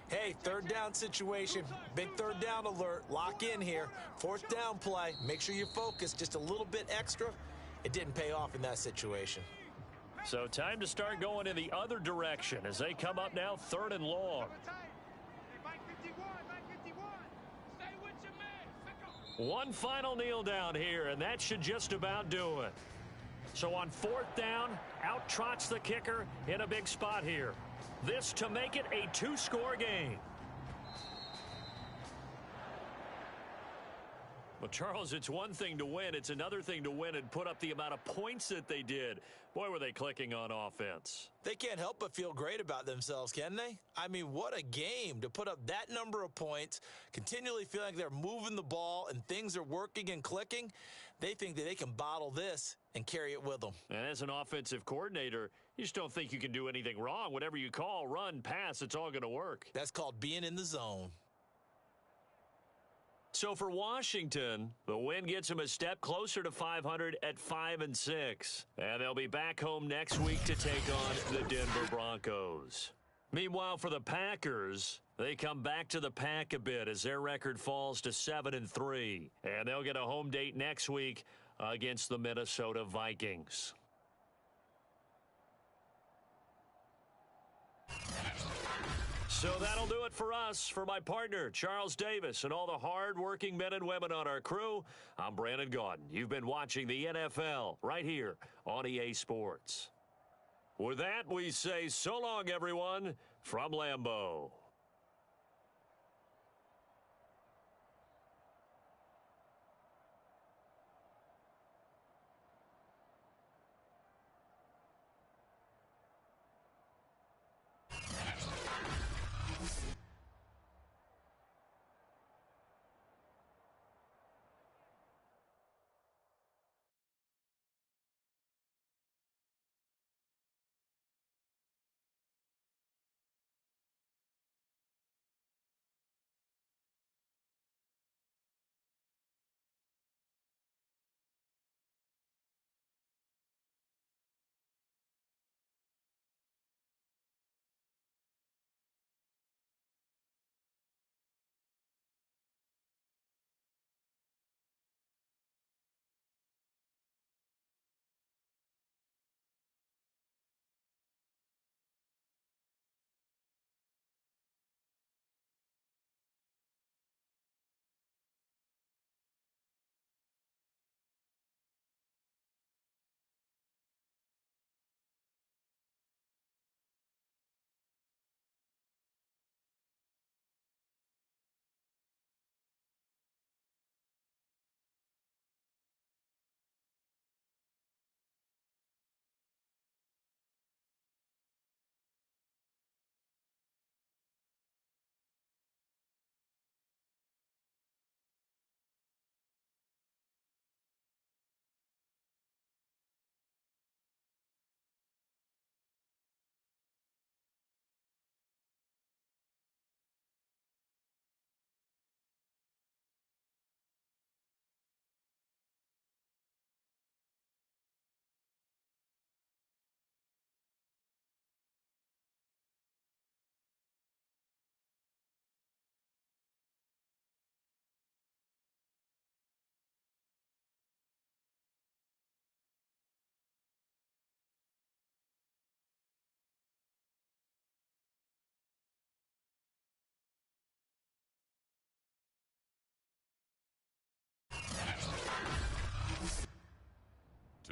hey, third down situation, big third down alert, lock in here, fourth down play, make sure you focus just a little bit extra. It didn't pay off in that situation. So time to start going in the other direction as they come up now third and long. One final kneel down here, and that should just about do it. So on fourth down, out trots the kicker in a big spot here. This to make it a two-score game. Well, Charles, it's one thing to win. It's another thing to win and put up the amount of points that they did. Boy, were they clicking on offense. They can't help but feel great about themselves, can they? I mean, what a game to put up that number of points, continually feeling like they're moving the ball and things are working and clicking. They think that they can bottle this and carry it with them. And as an offensive coordinator, you just don't think you can do anything wrong. Whatever you call, run, pass, it's all going to work. That's called being in the zone. So for Washington, the win gets them a step closer to 500 at 5-6. And they'll be back home next week to take on the Denver Broncos. Meanwhile, for the Packers, they come back to the pack a bit as their record falls to 7-3. And they'll get a home date next week against the Minnesota Vikings. So that'll do it for us. For my partner, Charles Davis, and all the hard-working men and women on our crew, I'm Brandon Gaudin. You've been watching the NFL right here on EA Sports. With that, we say so long, everyone, from Lambeau.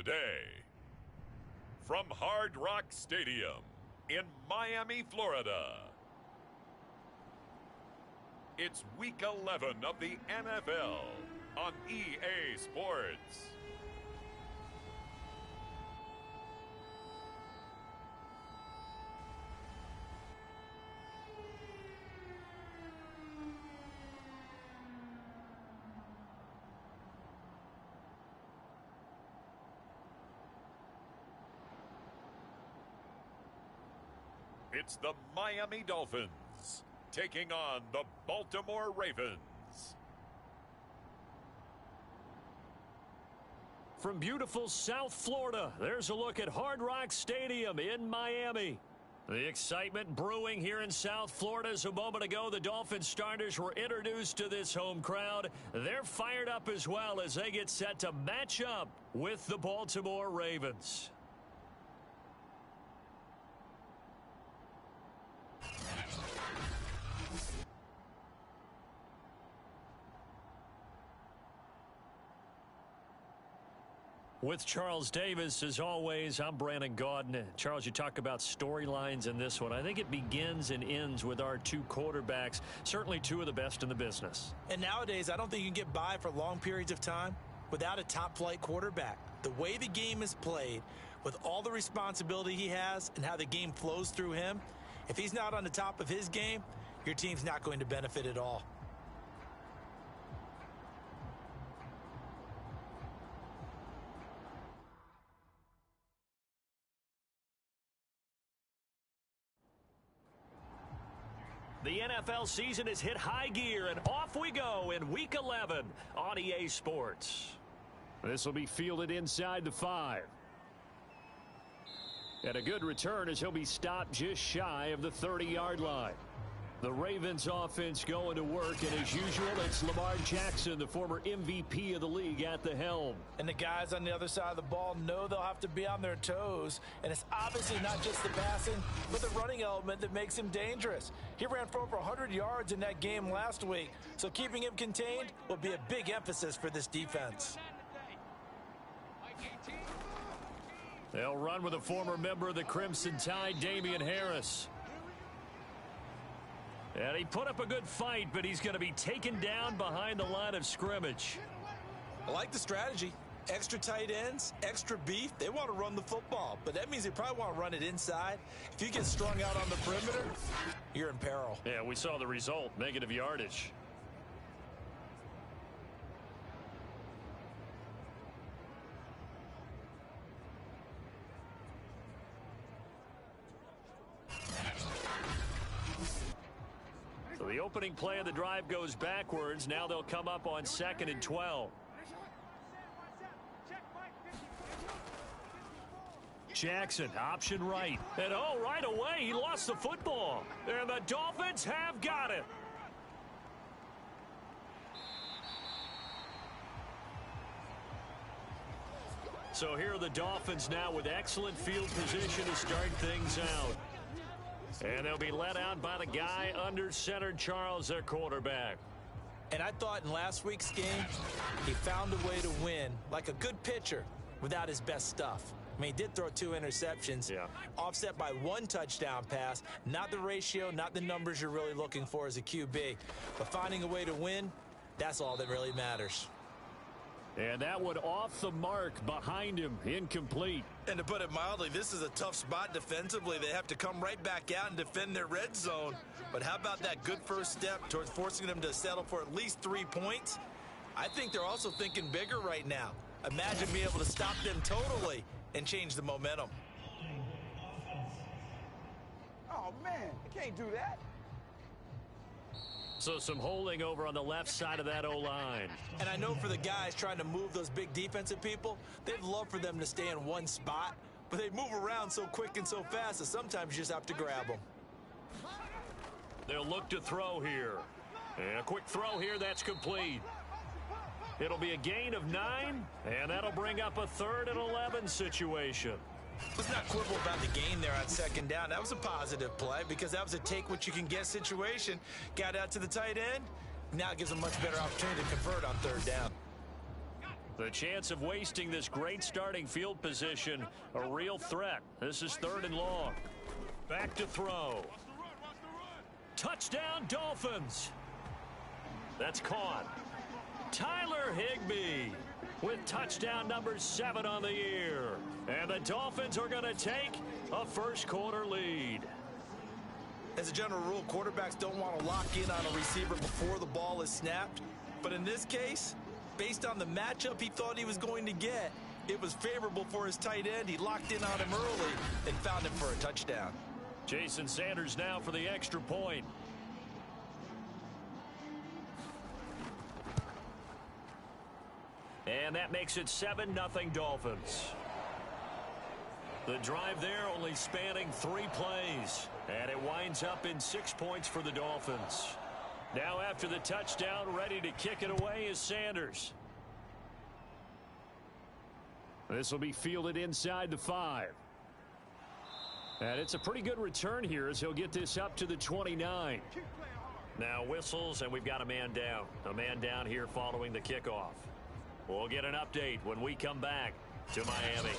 day. From Hard Rock Stadium in Miami, Florida, it's Week 11 of the MFL on EA Sports. It's the Miami Dolphins taking on the Baltimore Ravens. From beautiful South Florida, there's a look at Hard Rock Stadium in Miami. The excitement brewing here in South Florida as a moment ago the Dolphins starters were introduced to this home crowd. They're fired up as well as they get set to match up with the Baltimore Ravens. With Charles Davis, as always, I'm Brandon Gaudin. Charles, you talk about storylines in this one. I think it begins and ends with our two quarterbacks, certainly two of the best in the business. And nowadays, I don't think you can get by for long periods of time without a top-flight quarterback. The way the game is played, with all the responsibility he has and how the game flows through him, if he's not on the top of his game, your team's not going to benefit at all. The NFL season has hit high gear, and off we go in Week 11 on EA Sports. This will be fielded inside the 5. And a good return as he'll be stopped just shy of the 30-yard line. The Ravens offense going to work, and as usual, it's Lamar Jackson, the former MVP of the league, at the helm. And the guys on the other side of the ball know they'll have to be on their toes. And it's obviously not just the passing, but the running element that makes him dangerous. He ran for over 100 yards in that game last week, so keeping him contained will be a big emphasis for this defense. They'll run with a former member of the Crimson Tide, Damian Harris. And he put up a good fight, but he's going to be taken down behind the line of scrimmage. I like the strategy. Extra tight ends, extra beef. They want to run the football, but that means they probably want to run it inside. If you get strung out on the perimeter, you're in peril. Yeah, we saw the result, negative yardage. So the opening play of the drive goes backwards. Now they'll come up on 2nd and 12. Jackson, option right. And oh, right away, he lost the football. And the Dolphins have got it. So here are the Dolphins now with excellent field position to start things out. And they'll be let out by the guy under center, Charles, their quarterback. And I thought in last week's game, he found a way to win like a good pitcher without his best stuff. I mean, he did throw 2 interceptions, offset by 1 touchdown pass. Not the ratio, not the numbers you're really looking for as a QB. But finding a way to win, that's all that really matters. And that one off the mark behind him, incomplete. And to put it mildly, this is a tough spot defensively. They have to come right back out and defend their red zone. But how about that good first step towards forcing them to settle for at least 3 points? I think they're also thinking bigger right now. Imagine being able to stop them totally and change the momentum. Oh, man, you can't do that. So some holding over on the left side of that O-line. And I know for the guys trying to move those big defensive people, they'd love for them to stay in one spot, but they move around so quick and so fast that sometimes you just have to grab them. They'll look to throw here. And a quick throw here, that's complete. It'll be a gain of 9, and that'll bring up a 3rd and 11 situation. Let's not quibble about the gain there on 2nd down. That was a positive play because that was a take-what-you-can-get situation. Got out to the tight end. Now it gives them much better opportunity to convert on 3rd down. The chance of wasting this great starting field position, a real threat. This is 3rd and long. Back to throw. Touchdown, Dolphins. That's caught. Tyler Higbee with touchdown number 7 on the year. And the Dolphins are going to take a first-quarter lead. As a general rule, quarterbacks don't want to lock in on a receiver before the ball is snapped. But in this case, based on the matchup he thought he was going to get, it was favorable for his tight end. He locked in on him early and found him for a touchdown. Jason Sanders now for the extra point. And that makes it 7-0 Dolphins. The drive there only spanning 3 plays. And it winds up in 6 points for the Dolphins. Now after the touchdown, ready to kick it away is Sanders. This will be fielded inside the 5. And it's a pretty good return here as he'll get this up to the 29. Now whistles, and we've got a man down. A man down here following the kickoff. We'll get an update when we come back to Miami.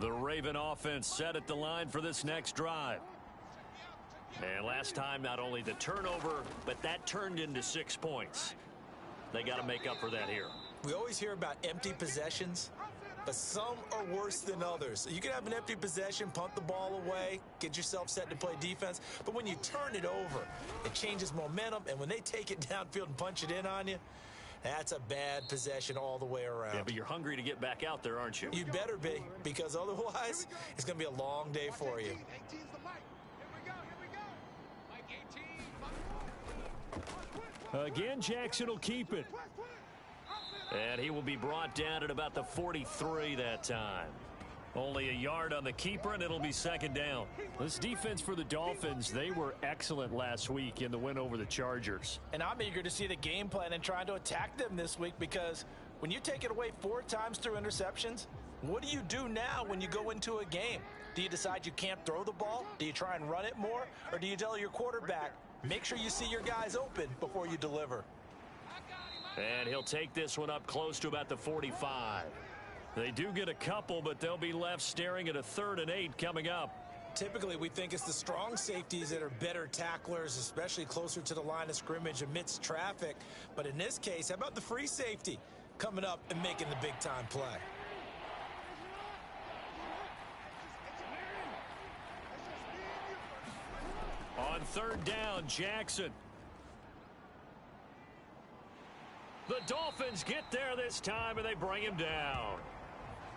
The Raven offense set at the line for this next drive. And last time, not only the turnover, but that turned into 6 points. They got to make up for that here. We always hear about empty possessions, but some are worse than others. You can have an empty possession, punt the ball away, get yourself set to play defense, but when you turn it over, it changes momentum, and when they take it downfield and punch it in on you, that's a bad possession all the way around. Yeah, but you're hungry to get back out there, aren't you? You better be, because otherwise, it's going to be a long day for you. Again, Jackson will keep it. And he will be brought down at about the 43 that time. Only a yard on the keeper, and it'll be 2nd down. This defense for the Dolphins, they were excellent last week in the win over the Chargers. And I'm eager to see the game plan and trying to attack them this week, because when you take it away 4 times through interceptions, what do you do now when you go into a game? Do you decide you can't throw the ball? Do you try and run it more? Or do you tell your quarterback, make sure you see your guys open before you deliver? And he'll take this one up close to about the 45. They do get a couple, but they'll be left staring at a 3rd and 8 coming up. Typically, we think it's the strong safeties that are better tacklers, especially closer to the line of scrimmage amidst traffic. But in this case, how about the free safety coming up and making the big-time play? On 3rd down, Jackson. The Dolphins get there this time, and they bring him down.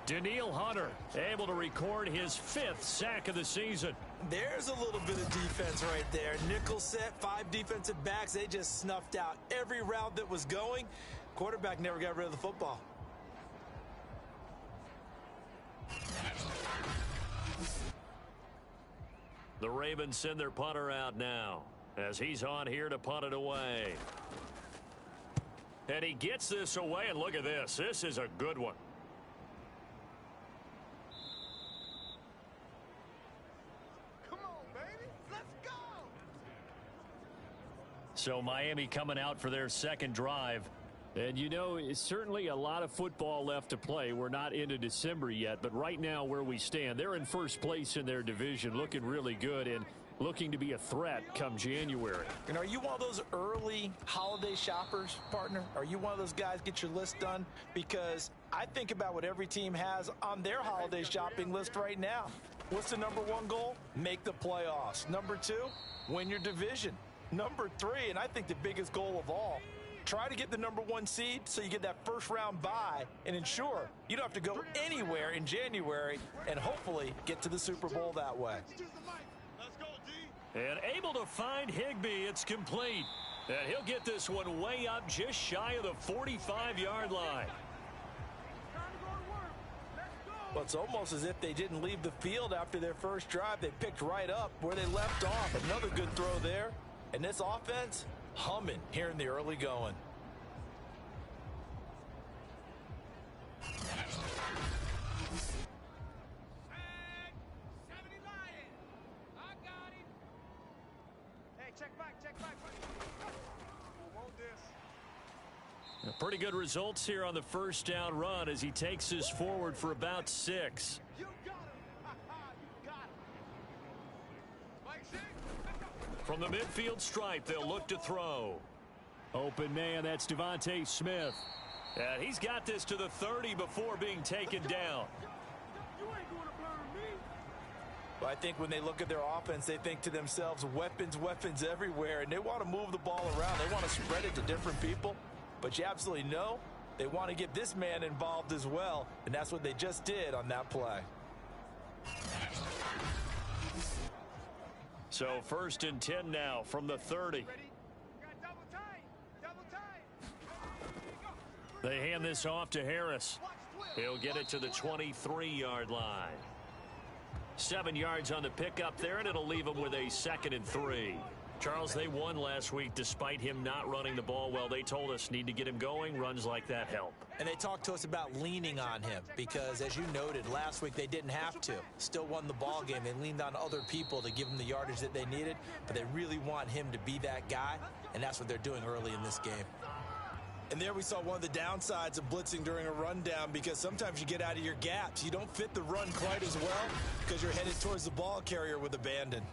Daniil Hunter able to record his 5th sack of the season. There's a little bit of defense right there. Nickel set, 5 defensive backs. They just snuffed out every route that was going. Quarterback never got rid of the football. The Ravens send their punter out now as he's on here to punt it away. And he gets this away, and look at this. This is a good one. Come on, baby. Let's go. So Miami coming out for their 2nd drive. And, you know, it's certainly a lot of football left to play. We're not into December yet, but right now where we stand, they're in 1st place in their division, looking really good and looking to be a threat come January. And are you one of those early holiday shoppers, partner? Are you one of those guys get your list done? Because I think about what every team has on their holiday shopping list right now. What's the number 1 goal? Make the playoffs. Number 2, win your division. Number 3, and I think the biggest goal of all, try to get the number 1 seed so you get that 1st round bye and ensure you don't have to go anywhere in January and hopefully get to the Super Bowl that way. And able to find Higbee. It's complete. And he'll get this one way up just shy of the 45-yard line. Well, it's almost as if they didn't leave the field after their first drive. They picked right up where they left off. Another good throw there. And this offense, humming here in the early going. Pretty good results here on the first down run as he takes us forward for about 6. You got him. You got him. Mike Six. From the midfield stripe, they'll look to throw. Open man, that's Devontae Smith. And he's got this to the 30 before being taken down. You ain't going to burn me. Well, I think when they look at their offense, they think to themselves, weapons, weapons everywhere, and they want to move the ball around. They want to spread it to different people. But you absolutely know they want to get this man involved as well, and that's what they just did on that play. So 1st and 10 now from the 30. They hand this off to Harris. He'll get it to the 23-yard line. 7 yards on the pickup there, and it'll leave him with a 2nd and 3. Charles, they won last week despite him not running the ball well. They told us need to get him going. Runs like that help. And they talked to us about leaning on him because, as you noted, last week they didn't have to. Still won the ball game. They leaned on other people to give them the yardage that they needed, but they really want him to be that guy, and that's what they're doing early in this game. And there we saw one of the downsides of blitzing during a rundown because sometimes you get out of your gaps. You don't fit the run quite as well because you're headed towards the ball carrier with abandon.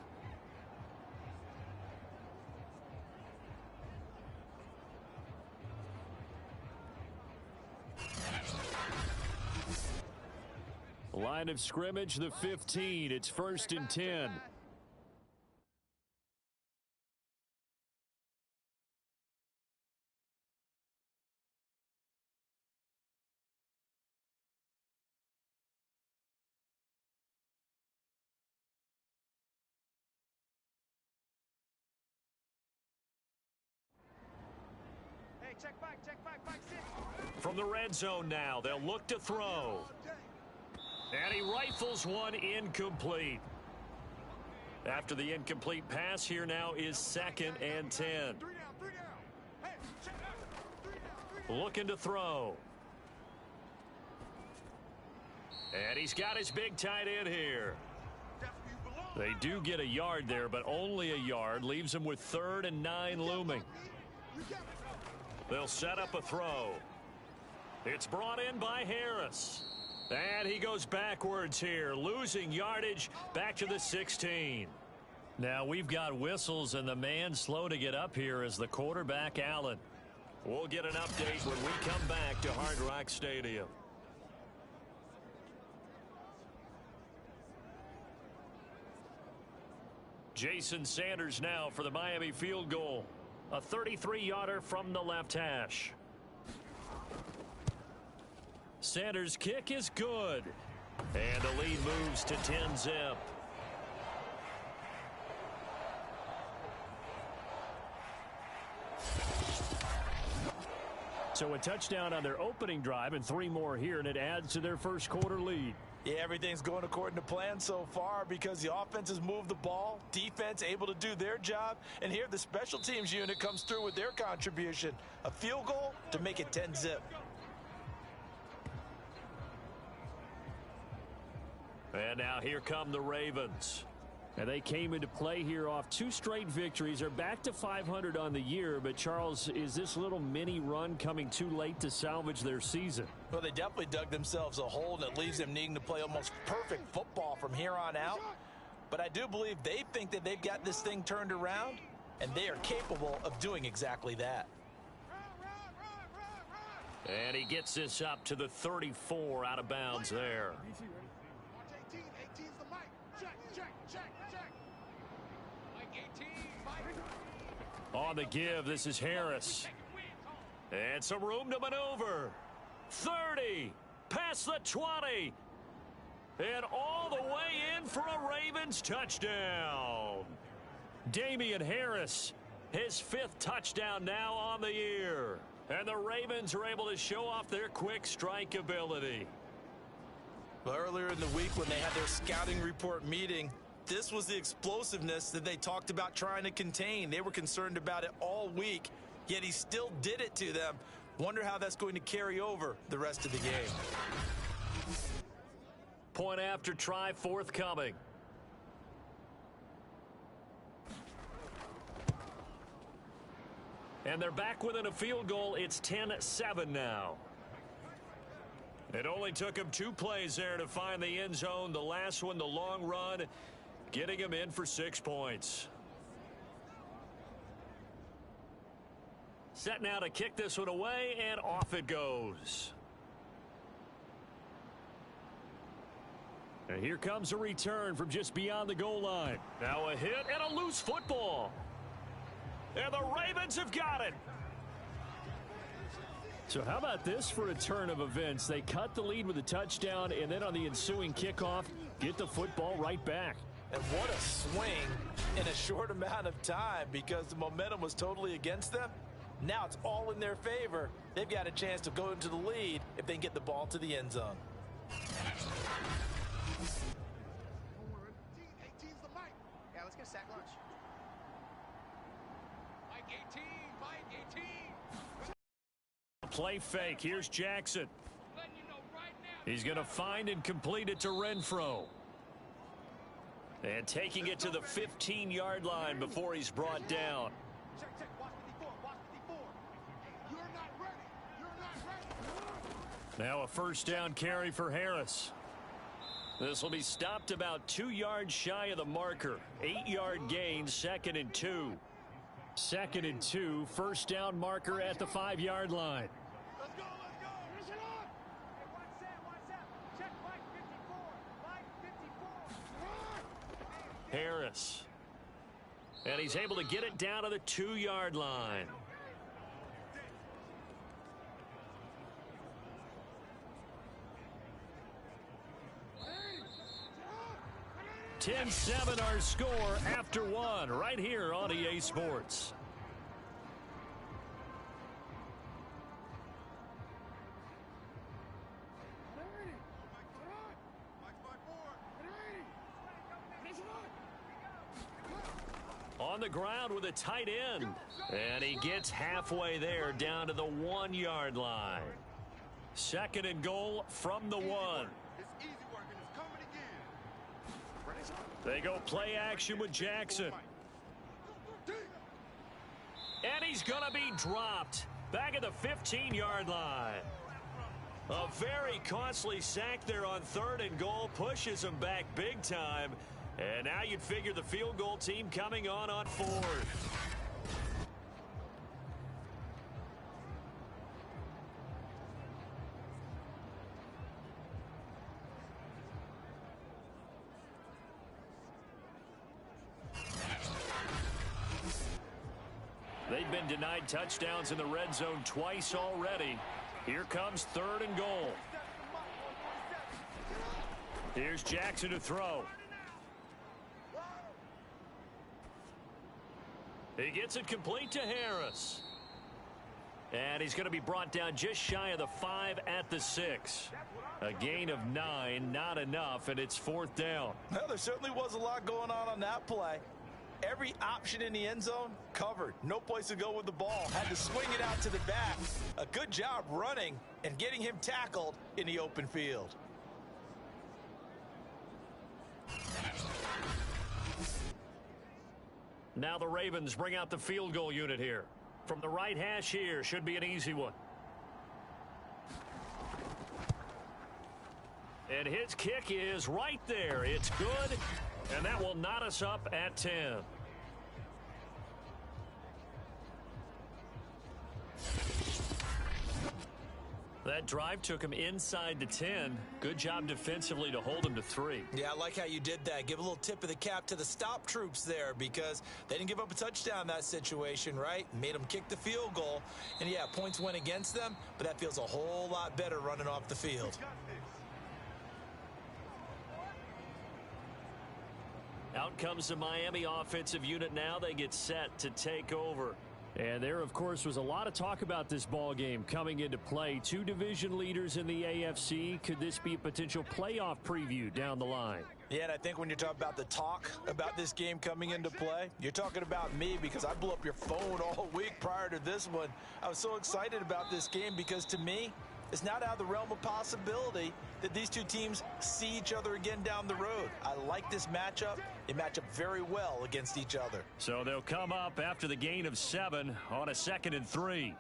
Line of scrimmage, the 15. It's 1st and 10. Hey, check back, 6. From the red zone now, they'll look to throw. And he rifles one incomplete. After the incomplete pass, here now is 2nd and 10. 3 down. Hey, check out. 3 down. Looking to throw. And he's got his big tight end here. They do get a yard there, but only a yard. Leaves him with 3rd and 9 looming. They'll set up a throw. It's brought in by Harris. And he goes backwards here, losing yardage back to the 16. Now we've got whistles, and the man slow to get up here is the quarterback, Allen. We'll get an update when we come back to Hard Rock Stadium. Jason Sanders now for the Miami field goal. A 33-yarder from the left hash. Sanders' kick is good. And the lead moves to 10-zip. So a touchdown on their opening drive and 3 more here, and it adds to their first quarter lead. Yeah, everything's going according to plan so far because the offense has moved the ball, defense able to do their job, and here the special teams unit comes through with their contribution. A field goal to make it 10-zip. And now here come the Ravens. And they came into play here off 2 straight victories. They're back to 500 on the year. But, Charles, is this little mini run coming too late to salvage their season? Well, they definitely dug themselves a hole, and it leaves them needing to play almost perfect football from here on out. But I do believe they think that they've got this thing turned around, and they are capable of doing exactly that. And he gets this up to the 34 out of bounds there. Watch 18. 18's the mic. Check. Mike 18. Mike. On the give, this is Harris. And some room to maneuver. 30. Past the 20. And all the way in for a Ravens touchdown. Damian Harris, his 5th touchdown now on the year. And the Ravens are able to show off their quick strike ability. Well, earlier in the week when they had their scouting report meeting, this was the explosiveness that they talked about trying to contain. They were concerned about it all week, yet he still did it to them. Wonder how that's going to carry over the rest of the game. Point after try forthcoming. And they're back within a field goal. It's 10-7 now. It only took him 2 plays there to find the end zone. The last one, the long run, getting him in for 6 points. Set now to kick this one away, and off it goes. And here comes a return from just beyond the goal line. Now a hit and a loose football. And the Ravens have got it. So how about this for a turn of events? They cut the lead with a touchdown, and then on the ensuing kickoff, get the football right back. And what a swing in a short amount of time, because the momentum was totally against them. Now it's all in their favor. They've got a chance to go into the lead if they can get the ball to the end zone. 18's the mic. Yeah, let's get a sack lunch. Mike 18, Mike 18. Play fake. Here's Jackson. Letting you know right now. He's going to find and complete it to Renfro. And taking it to the 15-yard line before he's brought down. Check, watch 54, watch 54. You're not ready. You're not ready. Now a first down carry for Harris. This will be stopped about 2 yards shy of the marker. 8-yard gain, 2nd and 2. 2nd and 2, first down marker at the 5-yard line. Let's go. Finish it on. Hey, watch that. Check Mike 54. Harris. And he's able to get it down to the 2-yard line. Hey. 10-7 our score after 1 right here on EA Sports. On the ground with a tight end. And he gets halfway there down to the 1-yard line. 2nd and goal from the 1. It's easy work and it's coming again. They go play action with Jackson. And he's going to be dropped back at the 15-yard line. A very costly sack there on 3rd and goal pushes him back big time. And now you'd figure the field goal team coming on 4th. They've been denied touchdowns in the red zone twice already. Here comes 3rd and goal. Here's Jackson to throw. He gets it complete to Harris. And he's going to be brought down just shy of the 5 at the 6. A gain of 9, not enough, and it's 4th down. Well, there certainly was a lot going on that play. Every option in the end zone covered. No place to go with the ball. Had to swing it out to the back. A good job running and getting him tackled in the open field. Now the Ravens bring out the field goal unit here. From the right hash here, should be an easy one. And his kick is right there. It's good, and that will knot us up at 10. That drive took him inside the 10. Good job defensively to hold him to 3. Yeah, I like how you did that. Give a little tip of the cap to the stop troops there, because they didn't give up a touchdown in that situation, right? Made them kick the field goal. And, yeah, points went against them, but that feels a whole lot better running off the field. Out comes the Miami offensive unit now. They get set to take over. And there, of course, was a lot of talk about this ball game coming into play. 2 division leaders in the AFC. Could this be a potential playoff preview down the line? Yeah, and I think when you're talking about the talk about this game coming into play, you're talking about me, because I blew up your phone all week prior to this one. I was so excited about this game because, to me, it's not out of the realm of possibility that these two teams see each other again down the road. I like this matchup. They match up very well against each other. So they'll come up after the gain of 7 on a 2nd and 3.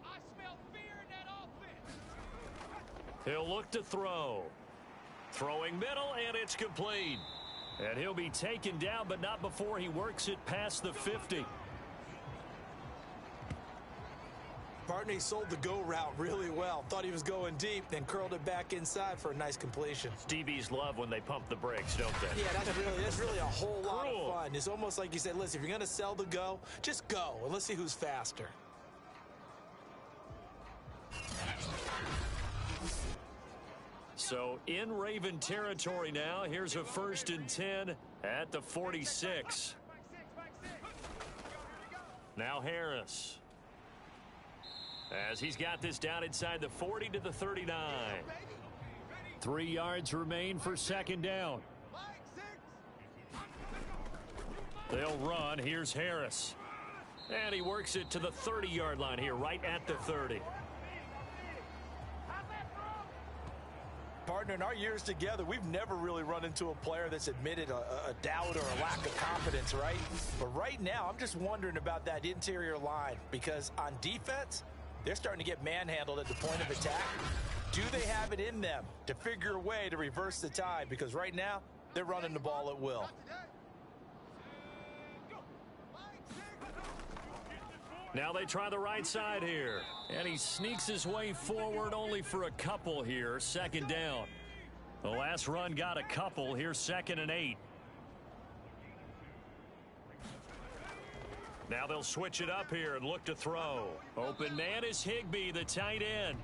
I smell fear in that offense. He'll look to throw. Throwing middle, and it's complete. And he'll be taken down, but not before he works it past the 50. Partner, he sold the go route really well. Thought he was going deep, then curled it back inside for a nice completion. DBs love when they pump the brakes, don't they? Yeah, that's really a whole lot of fun. It's almost like you said, listen, if you're going to sell the go, just go, and let's see who's faster. So in Raven territory now. Here's a 1st and 10 at the 46. Now Harris. As he's got this down inside the 40 to the 39. 3 yards remain for 2nd down. They'll run. Here's Harris. And he works it to the 30-yard line here, right at the 30. Partner, in our years together, we've never really run into a player that's admitted a doubt or a lack of confidence, right? But right now, I'm just wondering about that interior line, because on defense, they're starting to get manhandled at the point of attack. Do they have it in them to figure a way to reverse the tide? Because right now, they're running the ball at will. Now they try the right side here. And he sneaks his way forward only for a couple here. 2nd down. The last run got a couple. Here's 2nd and 8. Now they'll switch it up here and look to throw. Open man is Higbee, the tight end.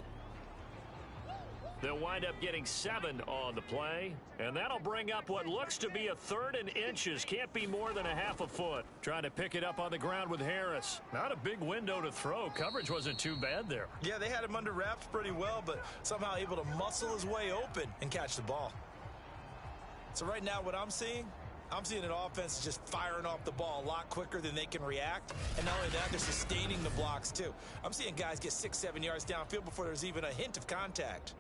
They'll wind up getting 7 on the play. And that'll bring up what looks to be a 3rd and inches. Can't be more than a half a foot. Trying to pick it up on the ground with Harris. Not a big window to throw. Coverage wasn't too bad there. Yeah, they had him under wraps pretty well, but somehow able to muscle his way open and catch the ball. So right now what I'm seeing an offense just firing off the ball a lot quicker than they can react. And not only that, they're sustaining the blocks too. I'm seeing guys get 6-7 yards downfield before there's even a hint of contact.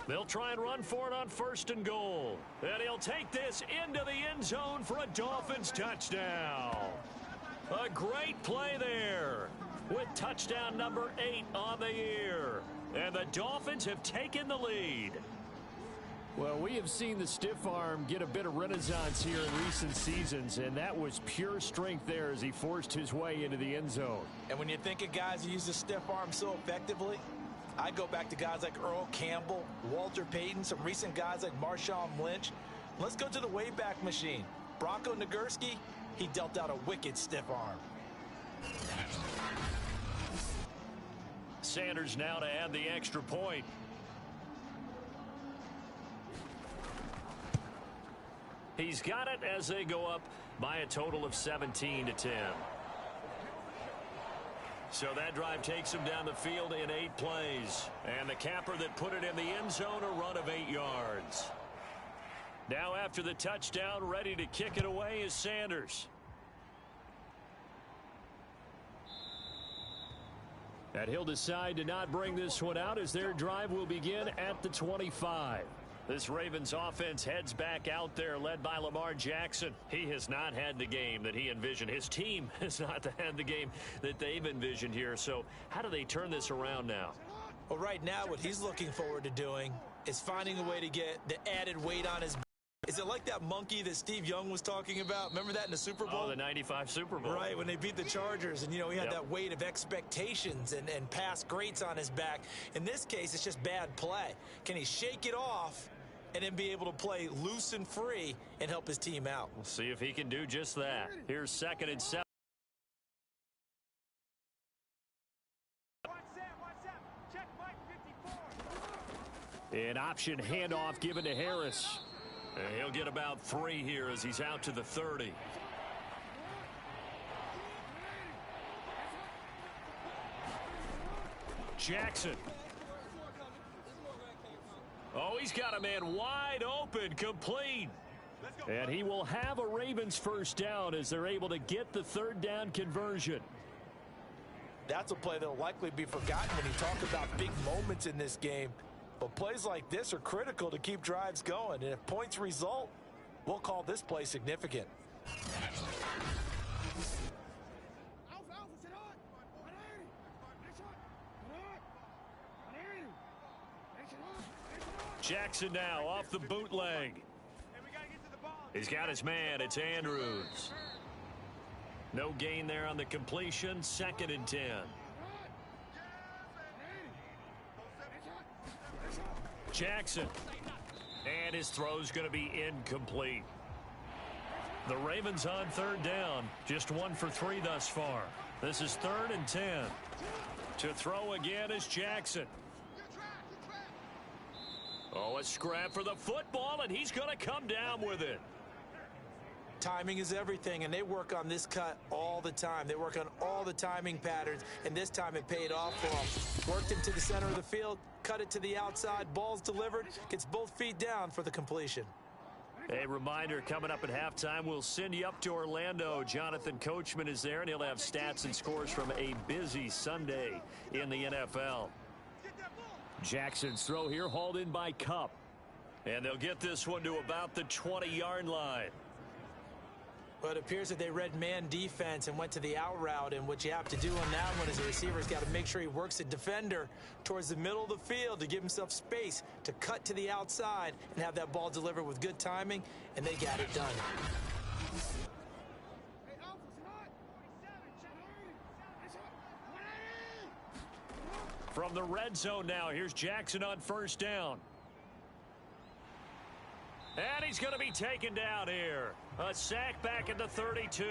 They'll try and run for it on 1st and goal. And he'll take this into the end zone for a Dolphins touchdown. A great play there with touchdown number 8 on the year. And the Dolphins have taken the lead. Well, we have seen the stiff arm get a bit of renaissance here in recent seasons, and that was pure strength there as he forced his way into the end zone. And when you think of guys who use the stiff arm so effectively, I go back to guys like Earl Campbell, Walter Payton, some recent guys like Marshawn Lynch. Let's go to the Wayback Machine. Bronco Nagurski, he dealt out a wicked stiff arm. Sanders now to add the extra point. He's got it as they go up by a total of 17-10. So that drive takes him down the field in 8 plays. And the capper that put it in the end zone, a run of 8 yards. Now after the touchdown, ready to kick it away is Sanders. And he'll decide to not bring this one out as their drive will begin at the 25. This Ravens offense heads back out there, led by Lamar Jackson. He has not had the game that he envisioned. His team has not had the game that they've envisioned here. So how do they turn this around now? Well, right now, what he's looking forward to doing is finding a way to get the added weight on his back. Is it like that monkey that Steve Young was talking about? Remember that in the Super Bowl? Oh, the 95 Super Bowl. Right, when they beat the Chargers. And, you know, he had that weight of expectations and past greats on his back. In this case, it's just bad play. Can he shake it off and then be able to play loose and free and help his team out? We'll see if he can do just that. Here's 2nd and 7. Check Mike 54. An option handoff given to Harris. And he'll get about 3 here as he's out to the 30. Jackson. Oh, he's got a man wide open, complete. And he will have a Ravens first down as they're able to get the third down conversion. That's a play that will likely be forgotten when you talk about big moments in this game. But plays like this are critical to keep drives going. And if points result, we'll call this play significant. Jackson now off the bootleg. He's got his man. It's Andrews. No gain there on the completion. 2nd and 10. Jackson. And his throw's going to be incomplete. The Ravens on 3rd down. Just 1 for 3 thus far. This is 3rd and 10. To throw again is Jackson. Oh, a scrap for the football, and he's going to come down with it. Timing is everything, and they work on this cut all the time. They work on all the timing patterns, and this time it paid off for them. Worked him to the center of the field, cut it to the outside, ball's delivered, gets both feet down for the completion. A reminder, coming up at halftime, we'll send you up to Orlando. Jonathan Coachman is there, and he'll have stats and scores from a busy Sunday in the NFL. Jackson's throw here hauled in by Kupp. And they'll get this one to about the 20-yard line. But it appears that they read man defense and went to the out route, and what you have to do on that one is the receiver's got to make sure he works the defender towards the middle of the field to give himself space to cut to the outside and have that ball delivered with good timing, and they got it done. From the red zone now, here's Jackson on 1st down. And he's going to be taken down here. A sack back at the 32.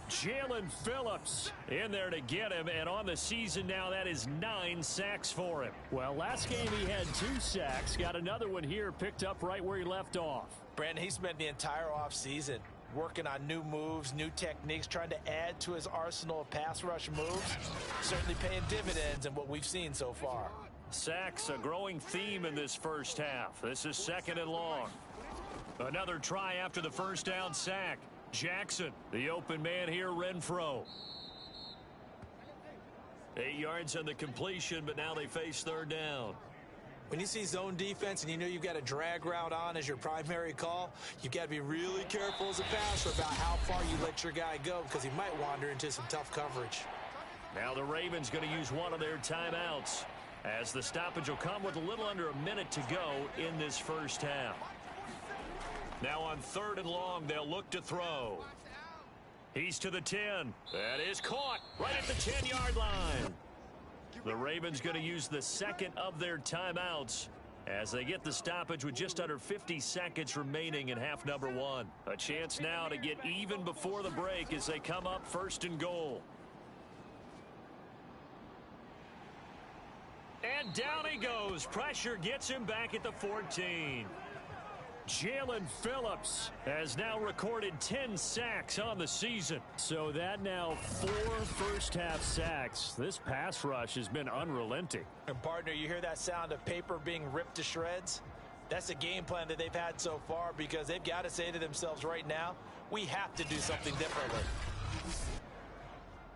Jalen Phillips in there to get him, and on the season now, that is 9 sacks for him. Well, last game he had 2 sacks. Got another one here, picked up right where he left off. Brandon, he spent the entire offseason working on new moves, new techniques, trying to add to his arsenal of pass rush moves. Certainly paying dividends in what we've seen so far. Sacks, a growing theme in this first half. This is 2nd and long. Another try after the first down sack. Jackson, the open man here, Renfro. 8 yards on the completion, but now they face 3rd down. When you see zone defense and you know you've got a drag route on as your primary call, you've got to be really careful as a passer about how far you let your guy go, because he might wander into some tough coverage. Now the Ravens going to use one of their timeouts, as the stoppage will come with a little under a minute to go in this first half. Now on 3rd and long, they'll look to throw. He's to the 10. That is caught right at the 10-yard line. The Ravens going to use the 2nd of their timeouts as they get the stoppage with just under 50 seconds remaining in half number 1. A chance now to get even before the break as they come up 1st and goal. And down he goes. Pressure gets him back at the 14. Jalen Phillips has now recorded 10 sacks on the season. So that now 4 first-half sacks. This pass rush has been unrelenting. And partner, you hear that sound of paper being ripped to shreds? That's a game plan that they've had so far, because they've got to say to themselves right now, we have to do something differently.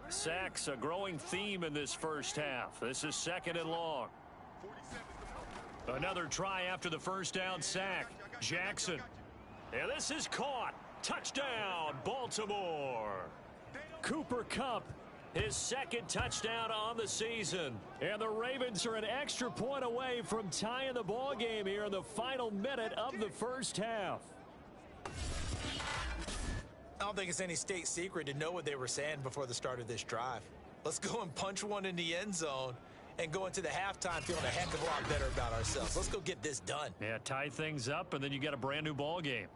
Sacks, a growing theme in this first half. This is 2nd and long. Another try after the first down sack. Jackson. And this is caught. Touchdown, Baltimore. Cooper Kupp, his 2nd touchdown on the season. And the Ravens are an extra point away from tying the ball game here in the final minute of the first half. I don't think it's any state secret to know what they were saying before the start of this drive. Let's go and punch one in the end zone and go into the halftime feeling a heck of a lot better about ourselves. Let's go get this done. Yeah, tie things up, and then you got a brand new ball game.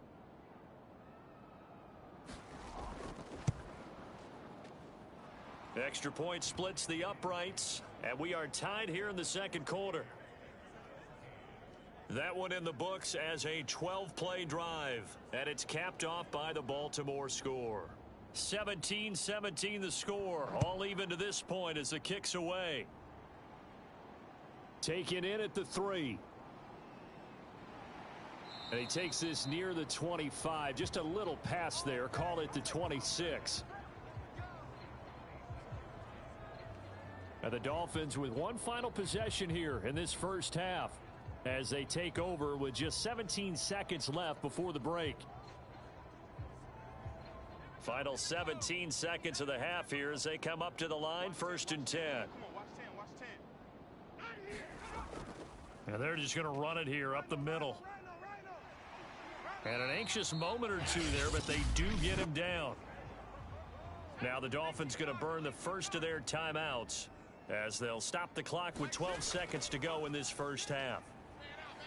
Extra point splits the uprights, and we are tied here in the 2nd quarter. That one in the books as a 12-play drive, and it's capped off by the Baltimore score. 17-17 the score, all even to this point as the kick's away. Taken in at the 3. And he takes this near the 25. Just a little pass there. Call it the 26. And the Dolphins with one final possession here in this first half as they take over with just 17 seconds left before the break. Final 17 seconds of the half here as they come up to the line, 1st and 10. And they're just going to run it here up the middle. And an anxious moment or two there, but they do get him down. Now the Dolphins going to burn the first of their timeouts as they'll stop the clock with 12 seconds to go in this first half.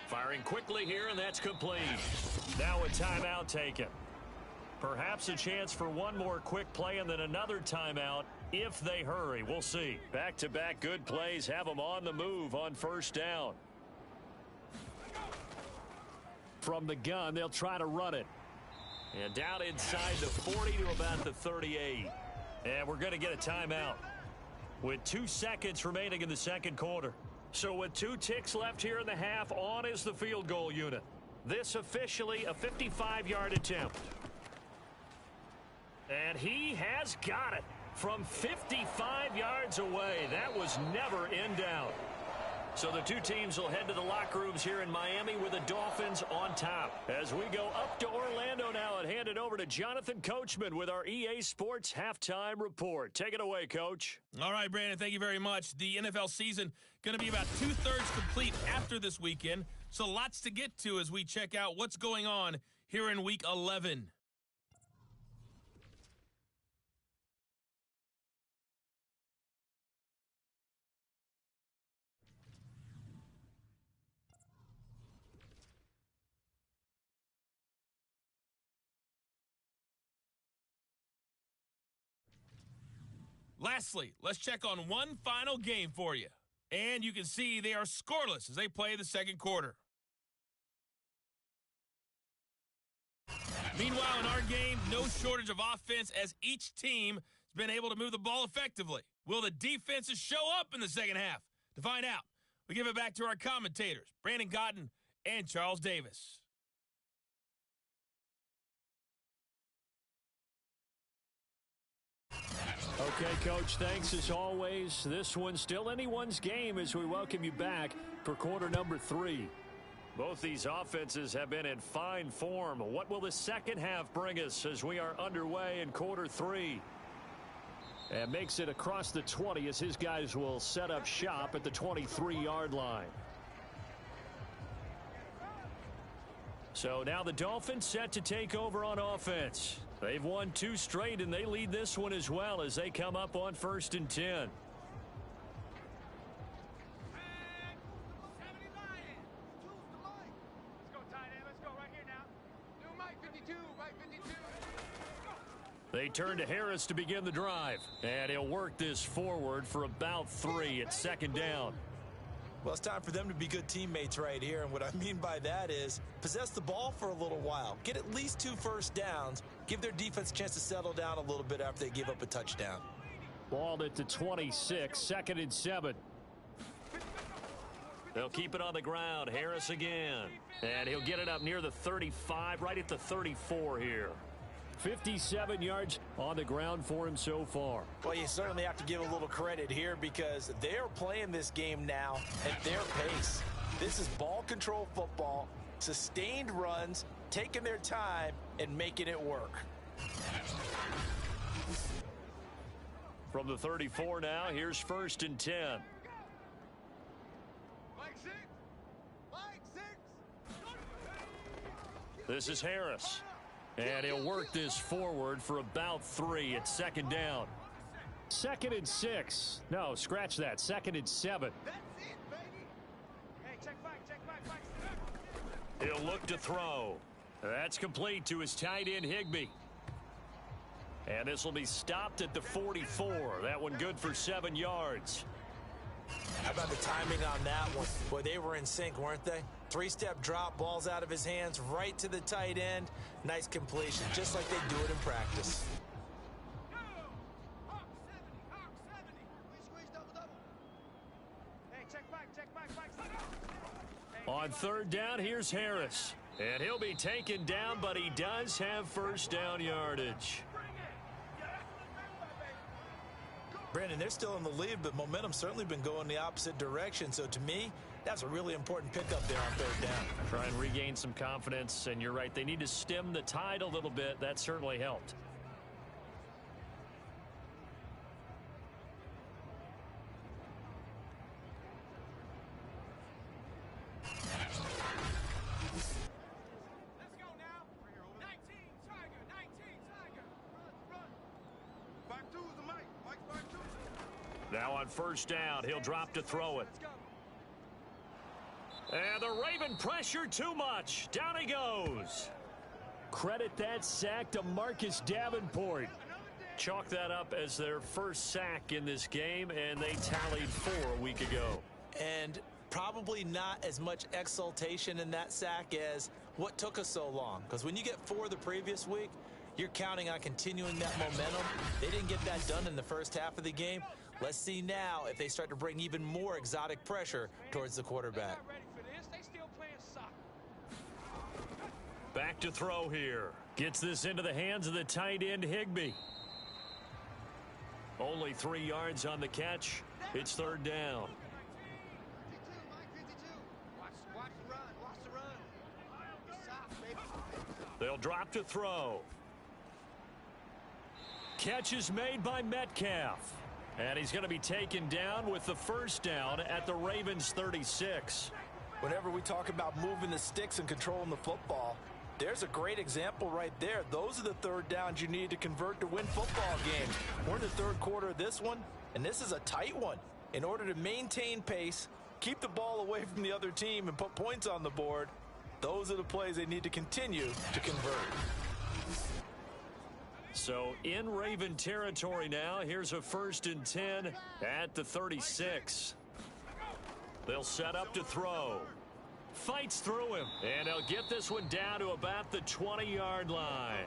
Firing quickly here, and that's complete. Now a timeout taken. Perhaps a chance for one more quick play and then another timeout if they hurry. We'll see. Back-to-back good plays have them on the move on 1st down. From the gun, they'll try to run it. And down inside the 40 to about the 38. And we're going to get a timeout with 2 seconds remaining in the second quarter. So with 2 ticks left here in the half, on is the field goal unit. This officially a 55-yard attempt. And he has got it from 55 yards away. That was never in doubt. So the two teams will head to the locker rooms here in Miami with the Dolphins on top. As we go up to Orlando now and hand it over to Jonathan Coachman with our EA Sports Halftime Report. Take it away, Coach. All right, Brandon, thank you very much. The NFL season going to be about 2/3 complete after this weekend, so lots to get to as we check out what's going on here in Week 11. Lastly, let's check on one final game for you. And you can see they are scoreless as they play the second quarter. Meanwhile, in our game, no shortage of offense as each team has been able to move the ball effectively. Will the defenses show up in the second half? To find out, we give it back to our commentators, Brandon Cotton and Charles Davis. Okay, Coach, thanks as always. This one's still anyone's game as we welcome you back for quarter number 3. Both these offenses have been in fine form. What will the second half bring us as we are underway in quarter 3? And makes it across the 20 as his guys will set up shop at the 23-yard line. So now the Dolphins set to take over on offense. They've won 2 straight, and they lead this one as well as they come up on 1st and 10. They turn to Harris to begin the drive, and he'll work this forward for about 3 at 2nd down. Well, it's time for them to be good teammates right here, and what I mean by that is possess the ball for a little while, get at least 2 first downs, give their defense a chance to settle down a little bit after they give up a touchdown. Ball at the 26, 2nd and 7. They'll keep it on the ground. Harris again, and he'll get it up near the 35, right at the 34 here. 57 yards on the ground for him so far. Well, you certainly have to give a little credit here because they're playing this game now at their pace. This is ball control football, sustained runs, taking their time and making it work. From the 34 now, here's 1st and 10. This is Harris. And he'll work this forward for about 3 at 2nd down. 2nd and 6. No, scratch that. 2nd and 7. That's it, baby. Hey, check back. He'll look to throw. That's complete to his tight end, Higbee. And this will be stopped at the 44. That one good for 7 yards. How about the timing on that one? Boy, they were in sync, weren't they? 3-step drop, balls out of his hands, right to the tight end. Nice completion, just like they do it in practice. Hawk 70. We squeeze double. Hey, check back. on third down, here's Harris. And he'll be taken down, but he does have first down yardage. Brandon, they're still in the lead, but momentum's certainly been going the opposite direction. So to me, that's a really important pickup there on third down. Try and regain some confidence, and you're right, they need to stem the tide a little bit. That certainly helped. Let's go now. 19, Tiger, 19, Tiger. Run. 5-2 is the mic. Mike 5-2. Now on first down, he'll drop to throw it. Let's go. And the Raven pressure too much. Down he goes. Credit that sack to Marcus Davenport. Chalk that up as their first sack in this game, and they tallied 4 a week ago. And probably not as much exultation in that sack as what took us so long. Because when you get 4 the previous week, you're counting on continuing that momentum. They didn't get that done in the first half of the game. Let's see now if they start to bring even more exotic pressure towards the quarterback. They're not ready for this. They still playing soccer. Back to throw here. Gets this into the hands of the tight end, Higbee. Only 3 yards on the catch. It's third down. 52, Mike 52. Watch the run. Watch the run. Stop, baby. They'll drop to throw. Catch is made by Metcalf. And he's going to be taken down with the first down at the Ravens 36. Whenever we talk about moving the sticks and controlling the football, there's a great example right there. Those are the third downs you need to convert to win football games. We're in the third quarter of this one, and this is a tight one. In order to maintain pace, keep the ball away from the other team, and put points on the board, those are the plays they need to continue to convert. So in Raven territory now, here's a 1st and 10 at the 36. They'll set up to throw. Fights through him, and they'll get this one down to about the 20-yard line.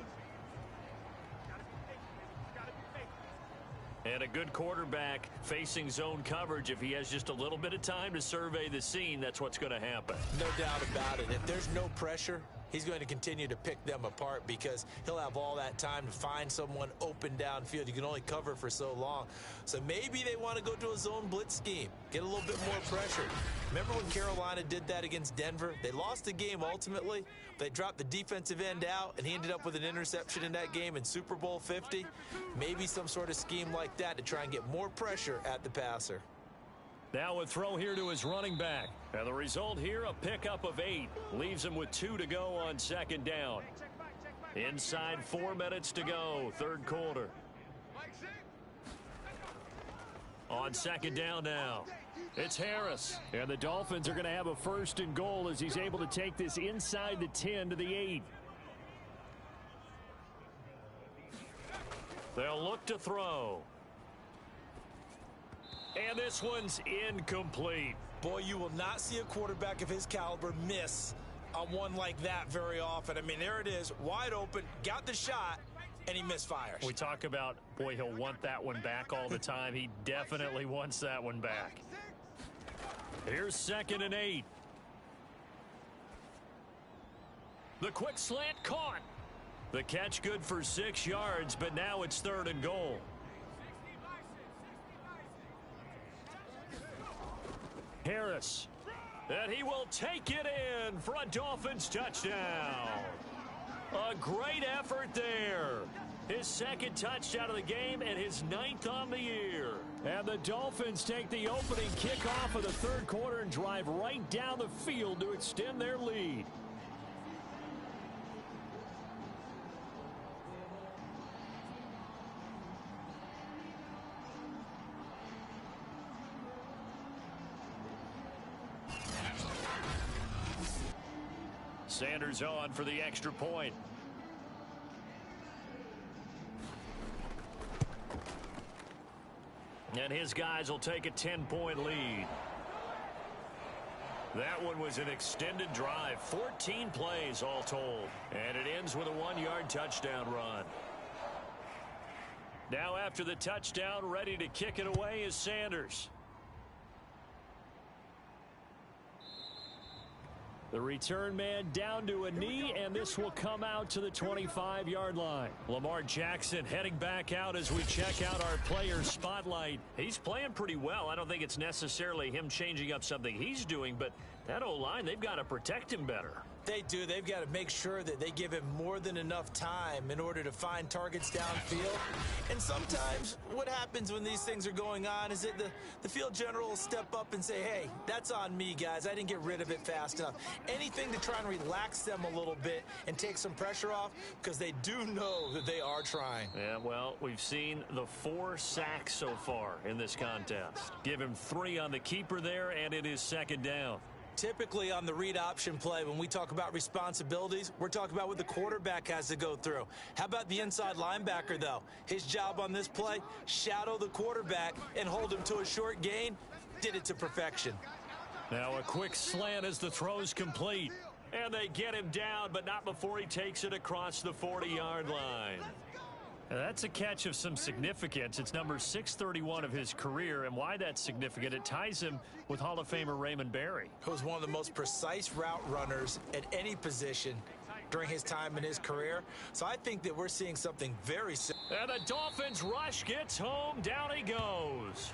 And a good quarterback facing zone coverage. If he has just a little bit of time to survey the scene, that's what's going to happen. No doubt about it. If there's no pressure, he's going to continue to pick them apart because he'll have all that time to find someone open downfield. You can only cover for so long. So maybe they want to go to a zone blitz scheme, get a little bit more pressure. Remember when Carolina did that against Denver? They lost the game ultimately. They dropped the defensive end out, and he ended up with an interception in that game in Super Bowl 50. Maybe some sort of scheme like that to try and get more pressure at the passer. Now a throw here to his running back. And the result here, a pickup of 8. Leaves him with 2 to go on second down. Inside 4 minutes to go, third quarter. On second down now, it's Harris. And the Dolphins are going to have a 1st and goal as he's able to take this inside the 10 to the 8. They'll look to throw. And this one's incomplete. Boy, you will not see a quarterback of his caliber miss on one like that very often. I mean, there it is, wide open, got the shot, and he misfires. We talk about, boy, he'll want that one back all the time. He definitely wants that one back. Here's 2nd and 8. The quick slant caught. The catch good for 6 yards, but now it's 3rd and goal. Harris, and he will take it in for a Dolphins touchdown. A great effort there. His 2nd touchdown of the game and his 9th on the year. And the Dolphins take the opening kickoff of the 3rd quarter and drive right down the field to extend their lead. Sanders on for the extra point. And his guys will take a 10-point lead. That one was an extended drive, 14 plays all told. And it ends with a 1-yard touchdown run. Now after the touchdown, ready to kick it away is Sanders. The return man down to a knee, and this will come out to the 25-yard line. Lamar Jackson heading back out as we check out our player spotlight. He's playing pretty well. I don't think it's necessarily him changing up something he's doing, but that O-line, they've got to protect him better. They do. They've got to make sure that they give him more than enough time in order to find targets downfield. And sometimes what happens when these things are going on is that the field general will step up and say, hey, that's on me, guys. I didn't get rid of it fast enough. Anything to try and relax them a little bit and take some pressure off, because they do know that they are trying. Yeah, well, we've seen the 4 sacks so far in this contest. Give him 3 on the keeper there, and it is second down. Typically on the read option play, when we talk about responsibilities, we're talking about what the quarterback has to go through. How about the inside linebacker, though? His job on this play, shadow the quarterback and hold him to a short gain. Did it to perfection. Now a quick slant as the throw's complete. And they get him down, but not before he takes it across the 40-yard line. Now that's a catch of some significance. It's number 631 of his career, and why that's significant, it ties him with Hall of Famer Raymond Berry. Who was one of the most precise route runners at any position during his time in his career. So I think that we're seeing something very similar. And the Dolphins rush gets home. Down he goes.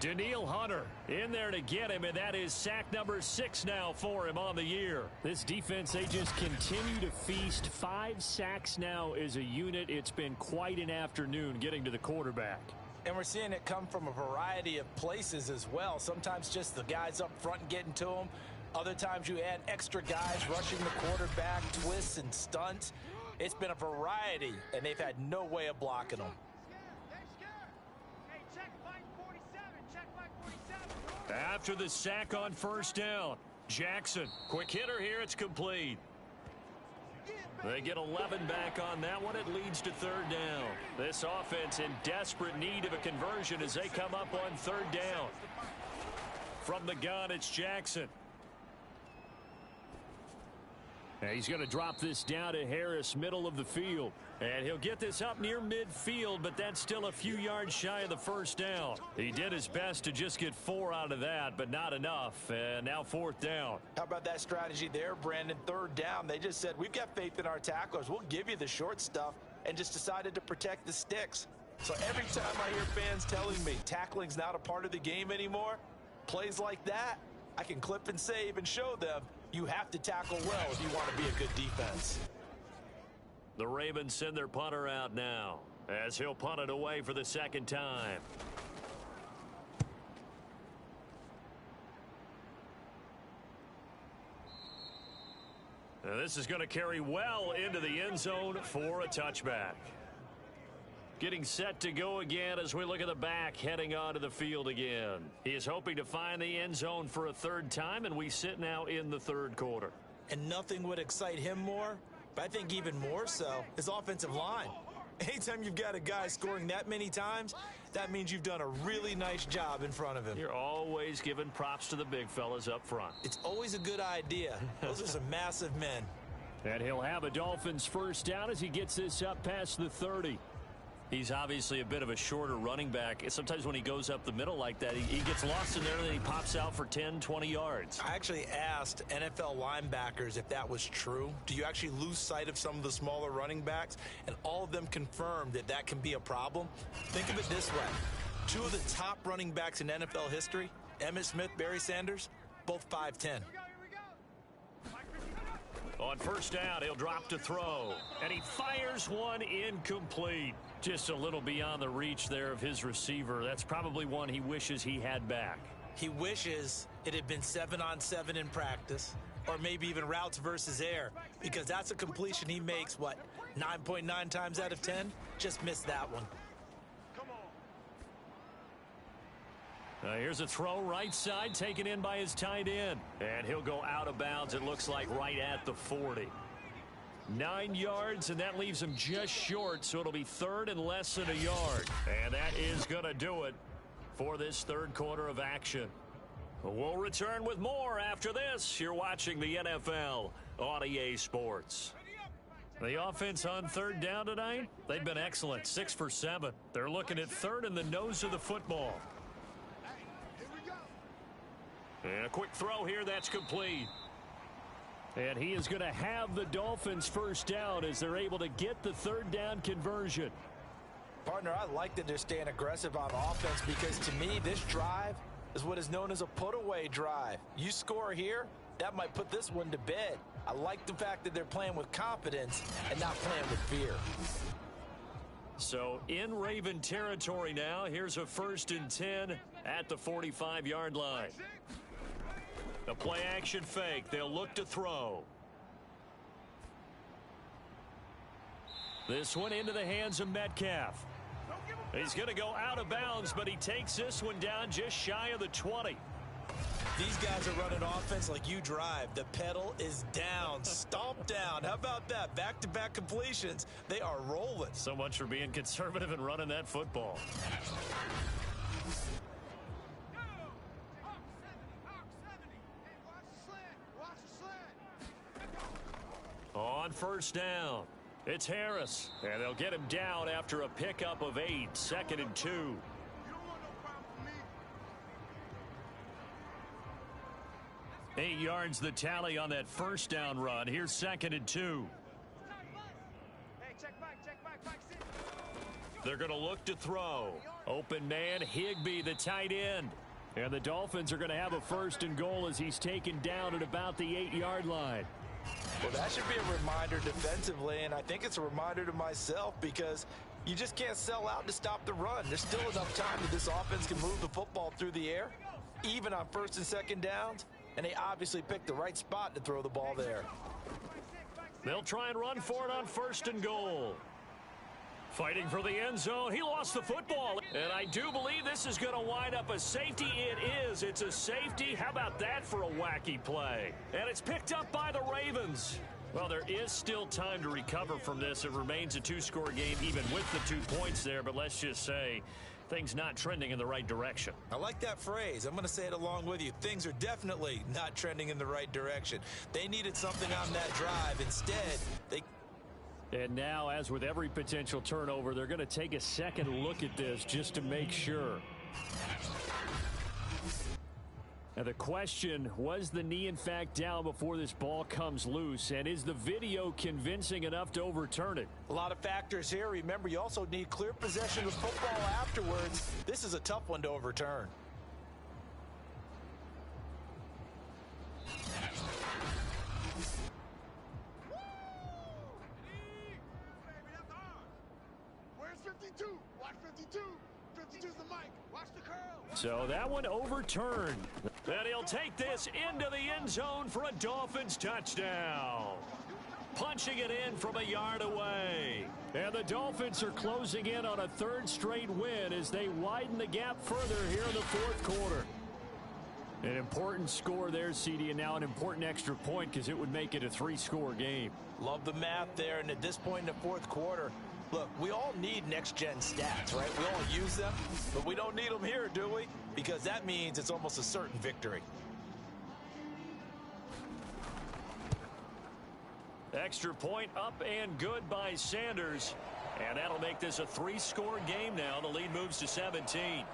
Danielle Hunter in there to get him, and that is sack number 6 now for him on the year. This defense, they just continue to feast. 5 sacks now as a unit. It's been quite an afternoon getting to the quarterback. And we're seeing it come from a variety of places as well. Sometimes just the guys up front getting to him. Other times you add extra guys rushing the quarterback, twists and stunts. It's been a variety, and they've had no way of blocking them. After the sack on first down, Jackson, quick hitter here, it's complete. They get 11 back on that one. It leads to third down. This offense in desperate need of a conversion as they come up on third down. From the gun, it's Jackson. Now he's going to drop this down to Harris, middle of the field. And he'll get this up near midfield, but that's still a few yards shy of the first down. He did his best to just get 4 out of that, but not enough. And now fourth down. How about that strategy there, Brandon? Third down. They just said, we've got faith in our tacklers. We'll give you the short stuff, and just decided to protect the sticks. So every time I hear fans telling me tackling's not a part of the game anymore, plays like that, I can clip and save and show them you have to tackle well if you want to be a good defense. The Ravens send their punter out now as he'll punt it away for the second time. Now this is going to carry well into the end zone for a touchback. Getting set to go again as we look at the back heading onto the field again. He is hoping to find the end zone for a third time, and we sit now in the third quarter. And nothing would excite him more, but I think even more so, his offensive line. Anytime you've got a guy scoring that many times, that means you've done a really nice job in front of him. You're always giving props to the big fellas up front. It's always a good idea. Those are some massive men. And he'll have a Dolphins first down as he gets this up past the 30. He's obviously a bit of a shorter running back. Sometimes when he goes up the middle like that, he gets lost in there and then he pops out for 10, 20 yards. I actually asked NFL linebackers if that was true. Do you actually lose sight of some of the smaller running backs? And all of them confirmed that that can be a problem. Think of it this way. 2 of the top running backs in NFL history, Emmitt Smith, Barry Sanders, both 5'10". On first down, he'll drop to throw. And he fires one incomplete. Just a little beyond the reach there of his receiver. That's probably one he wishes he had back. He wishes it had been 7-on-7 in practice, or maybe even routes versus air, because that's a completion he makes, 9.9 times out of 10? Just missed that one. Now here's a throw right side, taken in by his tight end. And he'll go out of bounds, it looks like, right at the 40. 9 yards, and that leaves him just short, so it'll be third and less than a yard. And that is going to do it for this third quarter of action. We'll return with more after this. You're watching the NFL on EA Sports. The offense on third down tonight, they've been excellent, 6 for 7. They're looking at third in the nose of the football. And a quick throw here, that's complete. And he is going to have the Dolphins first down as they're able to get the third down conversion. Partner, I like that they're staying aggressive on offense because to me, this drive is what is known as a put-away drive. You score here, that might put this one to bed. I like the fact that they're playing with confidence and not playing with fear. So in Raven territory now, here's a 1st and 10 at the 45-yard line. The play action fake. They'll look to throw. This one into the hands of Metcalf. He's going to go out of bounds, but he takes this one down just shy of the 20. These guys are running offense like you drive. The pedal is down, stomp down. How about that? Back-to-back completions. They are rolling. So much for being conservative and running that football. On first down, it's Harris. And they'll get him down after a pickup of 8, 2nd and 2. Eight yards the tally on that first down run. Here's 2nd and 2. They're going to look to throw. Open man, Higbee, the tight end. And the Dolphins are going to have a 1st and goal as he's taken down at about the 8-yard line. Well, that should be a reminder defensively, and I think it's a reminder to myself because you just can't sell out to stop the run. There's still enough time that this offense can move the football through the air, even on 1st and 2nd downs, and they obviously picked the right spot to throw the ball there. They'll try and run for it on 1st and goal. Fighting for the end zone. He lost the football. And I do believe this is going to wind up a safety. It is. It's a safety. How about that for a wacky play? And it's picked up by the Ravens. Well, there is still time to recover from this. It remains a 2-score game even with the 2 points there. But let's just say things not trending in the right direction. I like that phrase. I'm going to say it along with you. Things are definitely not trending in the right direction. They needed something on that drive. Instead, they... And now, as with every potential turnover, they're going to take a second look at this just to make sure. Now the question, was the knee in fact down before this ball comes loose? And is the video convincing enough to overturn it? A lot of factors here. Remember, you also need clear possession of football afterwards. This is a tough one to overturn. Watch 52. 52's the mic. Watch the curl. So that one overturned. And he'll take this into the end zone for a Dolphins touchdown. Punching it in from a yard away. And the Dolphins are closing in on a 3rd straight win as they widen the gap further here in the 4th quarter. An important score there, CD, and now an important extra point because it would make it a 3-score game. Love the math there, and at this point in the 4th quarter, look, we all need next-gen stats, right? We all use them, but we don't need them here, do we? Because that means it's almost a certain victory. Extra point up and good by Sanders. And that'll make this a 3-score game now. The lead moves to 17.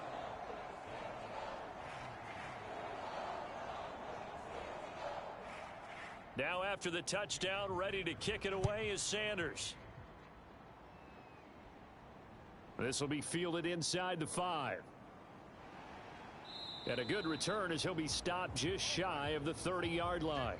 Now after the touchdown, ready to kick it away is Sanders. This will be fielded inside the 5. And a good return as he'll be stopped just shy of the 30-yard line.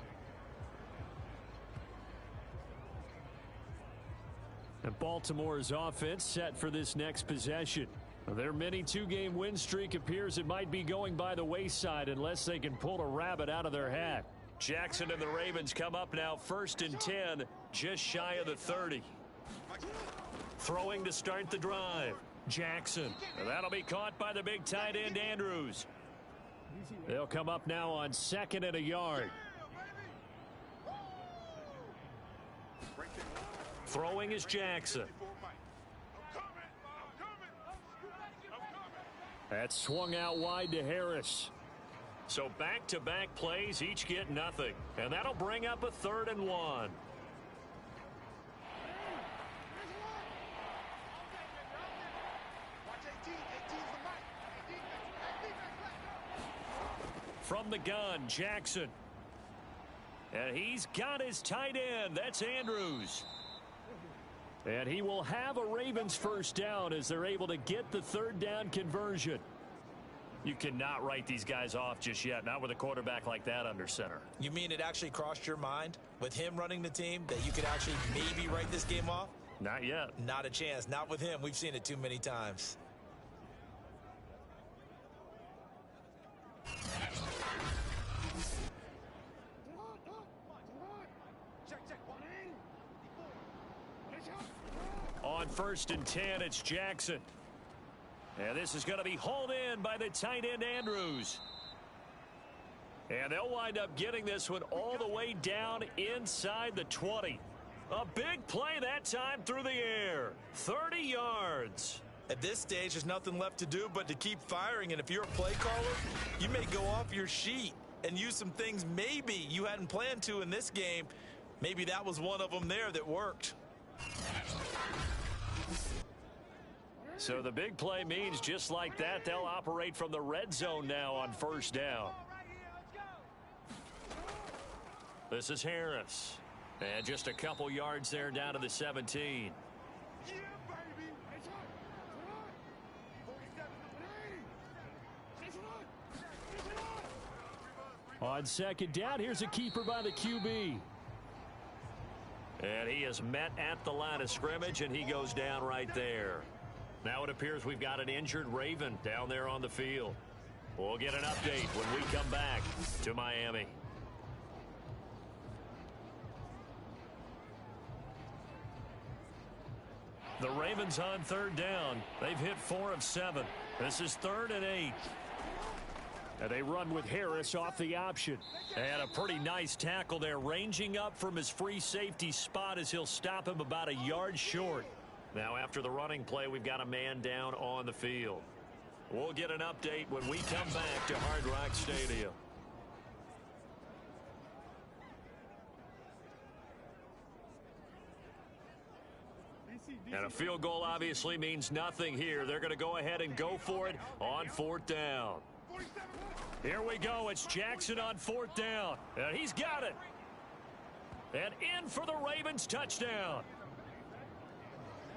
And Baltimore's offense set for this next possession. Their mini 2-game win streak appears it might be going by the wayside unless they can pull a rabbit out of their hat. Jackson and the Ravens come up now 1st and 10, just shy of the 30. Throwing to start the drive. Jackson. And that'll be caught by the big tight end Andrews. They'll come up now on 2nd and a yard. Throwing is Jackson. That's swung out wide to Harris. So back-to-back plays, each get nothing. And that'll bring up a 3rd and 1. From the gun, Jackson. And he's got his tight end. That's Andrews. And he will have a Ravens first down as they're able to get the third down conversion. You cannot write these guys off just yet, not with a quarterback like that under center. You mean it actually crossed your mind with him running the team that you could actually maybe write this game off? Not yet. Not a chance. Not with him. We've seen it too many times. On 1st and 10, it's Jackson. And this is going to be hauled in by the tight end, Andrews. And they'll wind up getting this one all the way down inside the 20. A big play that time through the air. 30 yards. At this stage, there's nothing left to do but to keep firing. And if you're a play caller, you may go off your sheet and use some things maybe you hadn't planned to in this game. Maybe that was one of them there that worked. So the big play means just like that, they'll operate from the red zone now on 1st down. This is Harris. And just a couple yards there down to the 17. On 2nd down, here's a keeper by the QB. And he is met at the line of scrimmage, and he goes down right there. Now it appears we've got an injured Raven down there on the field. We'll get an update when we come back to Miami. The Ravens on 3rd down. They've hit 4 of 7. This is 3rd and 8. And they run with Harris off the option. And a pretty nice tackle there, ranging up from his free safety spot as he'll stop him about a yard short. Now after the running play, we've got a man down on the field. We'll get an update when we come back to Hard Rock Stadium. And a field goal obviously means nothing here. They're going to go ahead and go for it on 4th down. Here we go. It's Jackson on 4th down. And he's got it. And in for the Ravens touchdown.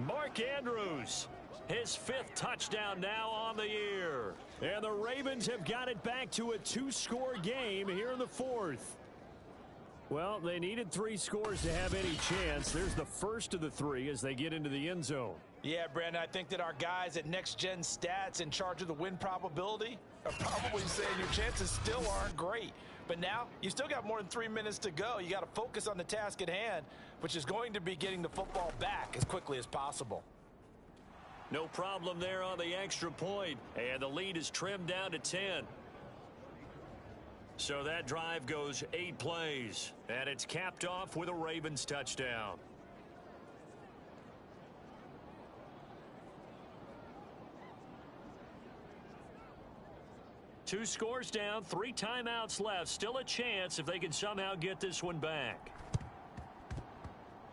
Mark Andrews, his 5th touchdown now on the year. And the Ravens have got it back to a 2-score game here in the 4th. Well, they needed 3 scores to have any chance. There's the first of the 3 as they get into the end zone. Yeah, Brandon, I think that our guys at Next Gen Stats in charge of the win probability are probably saying your chances still aren't great. But now you still got more than 3 minutes to go. You got to focus on the task at hand, which is going to be getting the football back as quickly as possible. No problem there on the extra point. And the lead is trimmed down to 10. So that drive goes 8 plays. And it's capped off with a Ravens touchdown. Two scores down, 3 timeouts left. Still a chance if they can somehow get this one back.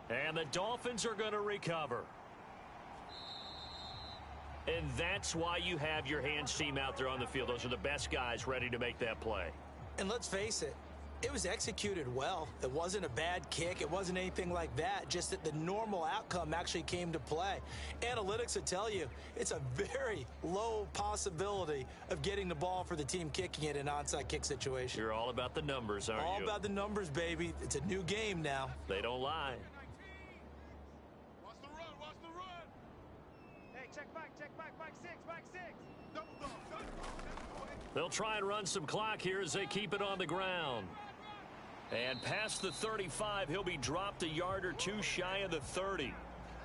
And the Dolphins are going to recover. And that's why you have your hands team out there on the field. Those are the best guys ready to make that play. And let's face it, it was executed well. It wasn't a bad kick. It wasn't anything like that. Just that the normal outcome actually came to play. Analytics will tell you it's a very low possibility of getting the ball for the team kicking it in an onside kick situation. You're all about the numbers, aren't you? All about the numbers, baby. It's a new game now. They don't lie. Watch the run, watch the run. Hey, check back, back 6, back 6. Double dog, double dog. They'll try and run some clock here as they keep it on the ground. And past the 35, he'll be dropped a yard or 2 shy of the 30.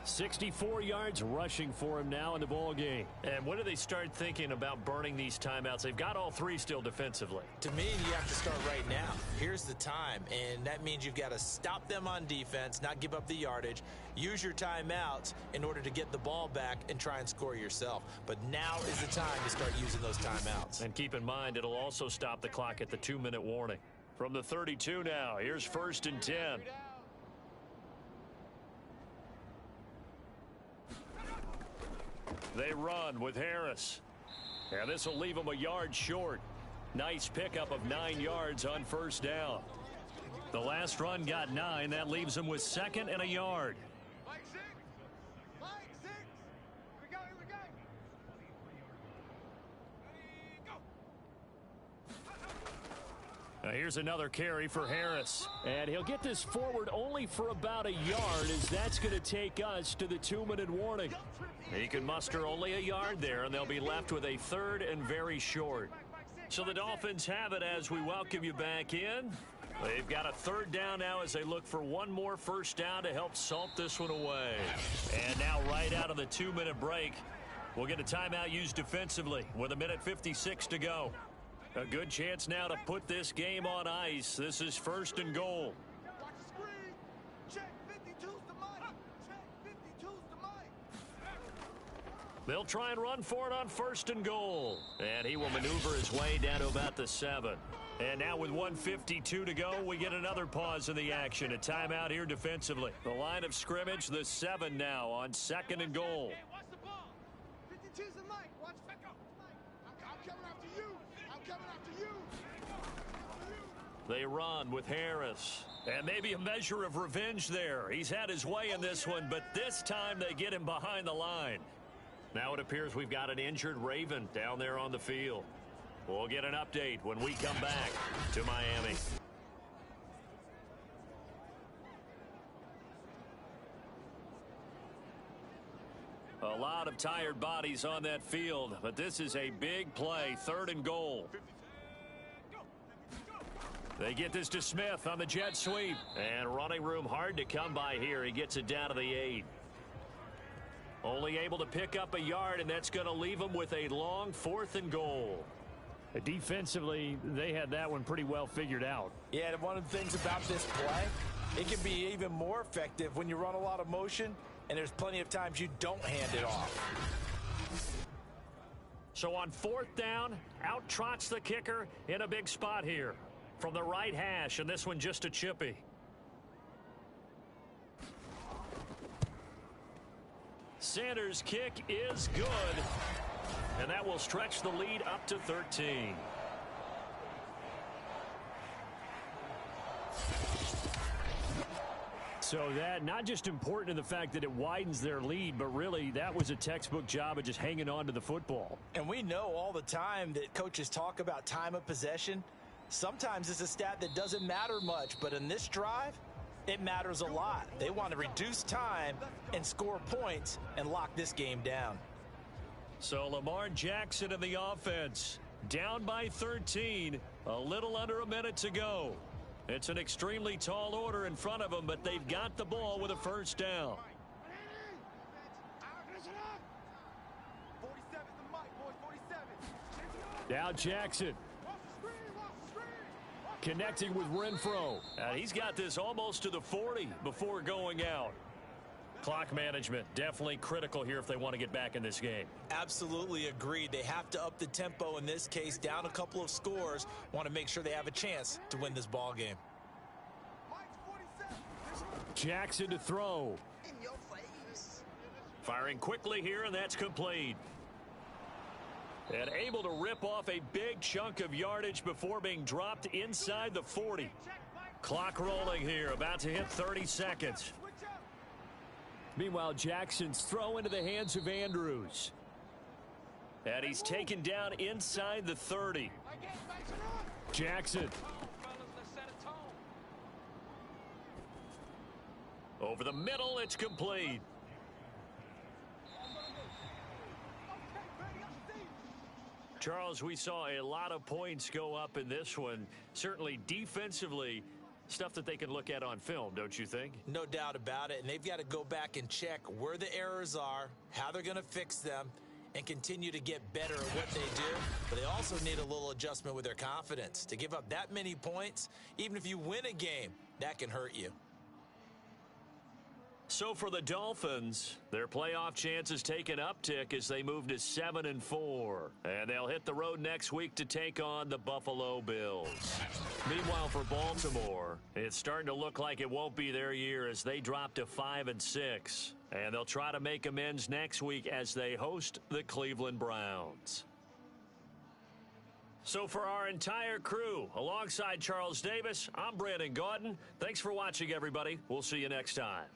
64 yards rushing for him now in the ball game. And when do they start thinking about burning these timeouts? They've got all 3 still defensively. To me, you have to start right now. Here's the time, and that means you've got to stop them on defense, not give up the yardage, use your timeouts in order to get the ball back and try and score yourself. But now is the time to start using those timeouts. And keep in mind, it'll also stop the clock at the 2-minute warning. From the 32 now, here's 1st and 10. They run with Harris. And this will leave them a yard short. Nice pickup of 9 yards on 1st down. The last run got 9. That leaves him with 2nd and a yard. Mike 6. Mike 6. Here we go. Here we go. Now here's another carry for Harris. And he'll get this forward only for about a yard, as that's going to take us to the 2-minute warning. He can muster only a yard there, and they'll be left with a 3rd and very short. So the Dolphins have it as we welcome you back in. They've got a 3rd down now as they look for one more first down to help salt this one away. And now right out of the 2-minute break, we'll get a timeout used defensively with 1:56 to go. A good chance now to put this game on ice. This is 1st and goal. Watch the screen. Check 52's the Mike. Check 52's the Mike. They'll try and run for it on 1st and goal. And he will maneuver his way down to about the 7. And now with 1:52 to go, we get another pause in the action. A timeout here defensively. The line of scrimmage, the 7 now on 2nd and goal. Hey, watch the ball. 52's the Mike. Watch back up. I'm coming after you. I'm coming after you. They run with Harris. And maybe a measure of revenge there. He's had his way in this one, but this time they get him behind the line. Now it appears we've got an injured Raven down there on the field. We'll get an update when we come back to Miami. A lot of tired bodies on that field, but this is a big play, 3rd and goal. They get this to Smith on the jet sweep. And running room hard to come by here. He gets it down to the 8. Only able to pick up a yard, and that's going to leave him with a long 4th and goal. Defensively, they had that one pretty well figured out. Yeah, and one of the things about this play, it can be even more effective when you run a lot of motion, and there's plenty of times you don't hand it off. So on 4th down, out trots the kicker in a big spot here. From the right hash, and this one just a chippy. Sanders' kick is good. And that will stretch the lead up to 13. So that not just important in the fact that it widens their lead, but really that was a textbook job of just hanging on to the football. And we know all the time that coaches talk about time of possession. Sometimes it's a stat that doesn't matter much, but in this drive, it matters a lot. They want to reduce time and score points and lock this game down. So Lamar Jackson in the offense, down by 13, a little under a minute to go. It's an extremely tall order in front of them, but they've got the ball with a first down. 47's the Mike, boys. 47. Now Jackson. Connecting with Renfro. He's got this almost to the 40 before going out. Clock management definitely critical here if they want to get back in this game. Absolutely agreed. They have to up the tempo in this case, down a couple of scores. Want to make sure they have a chance to win this ball game. Jackson to throw. In your face. Firing quickly here, and that's complete. And able to rip off a big chunk of yardage before being dropped inside the 40. Clock rolling here, about to hit 30 seconds. Meanwhile, Jackson's throw into the hands of Andrews. And he's taken down inside the 30. Jackson. Over the middle, it's complete. Charles, we saw a lot of points go up in this one. Certainly defensively, stuff that they can look at on film, don't you think? No doubt about it, and they've got to go back and check where the errors are, how they're going to fix them, and continue to get better at what they do. But they also need a little adjustment with their confidence. To give up that many points, even if you win a game, that can hurt you. So for the Dolphins, their playoff chances take an uptick as they move to 7-4. And they'll hit the road next week to take on the Buffalo Bills. Meanwhile, for Baltimore, it's starting to look like it won't be their year as they drop to 5-6. And they'll try to make amends next week as they host the Cleveland Browns. So for our entire crew, alongside Charles Davis, I'm Brandon Gaudin. Thanks for watching, everybody. We'll see you next time.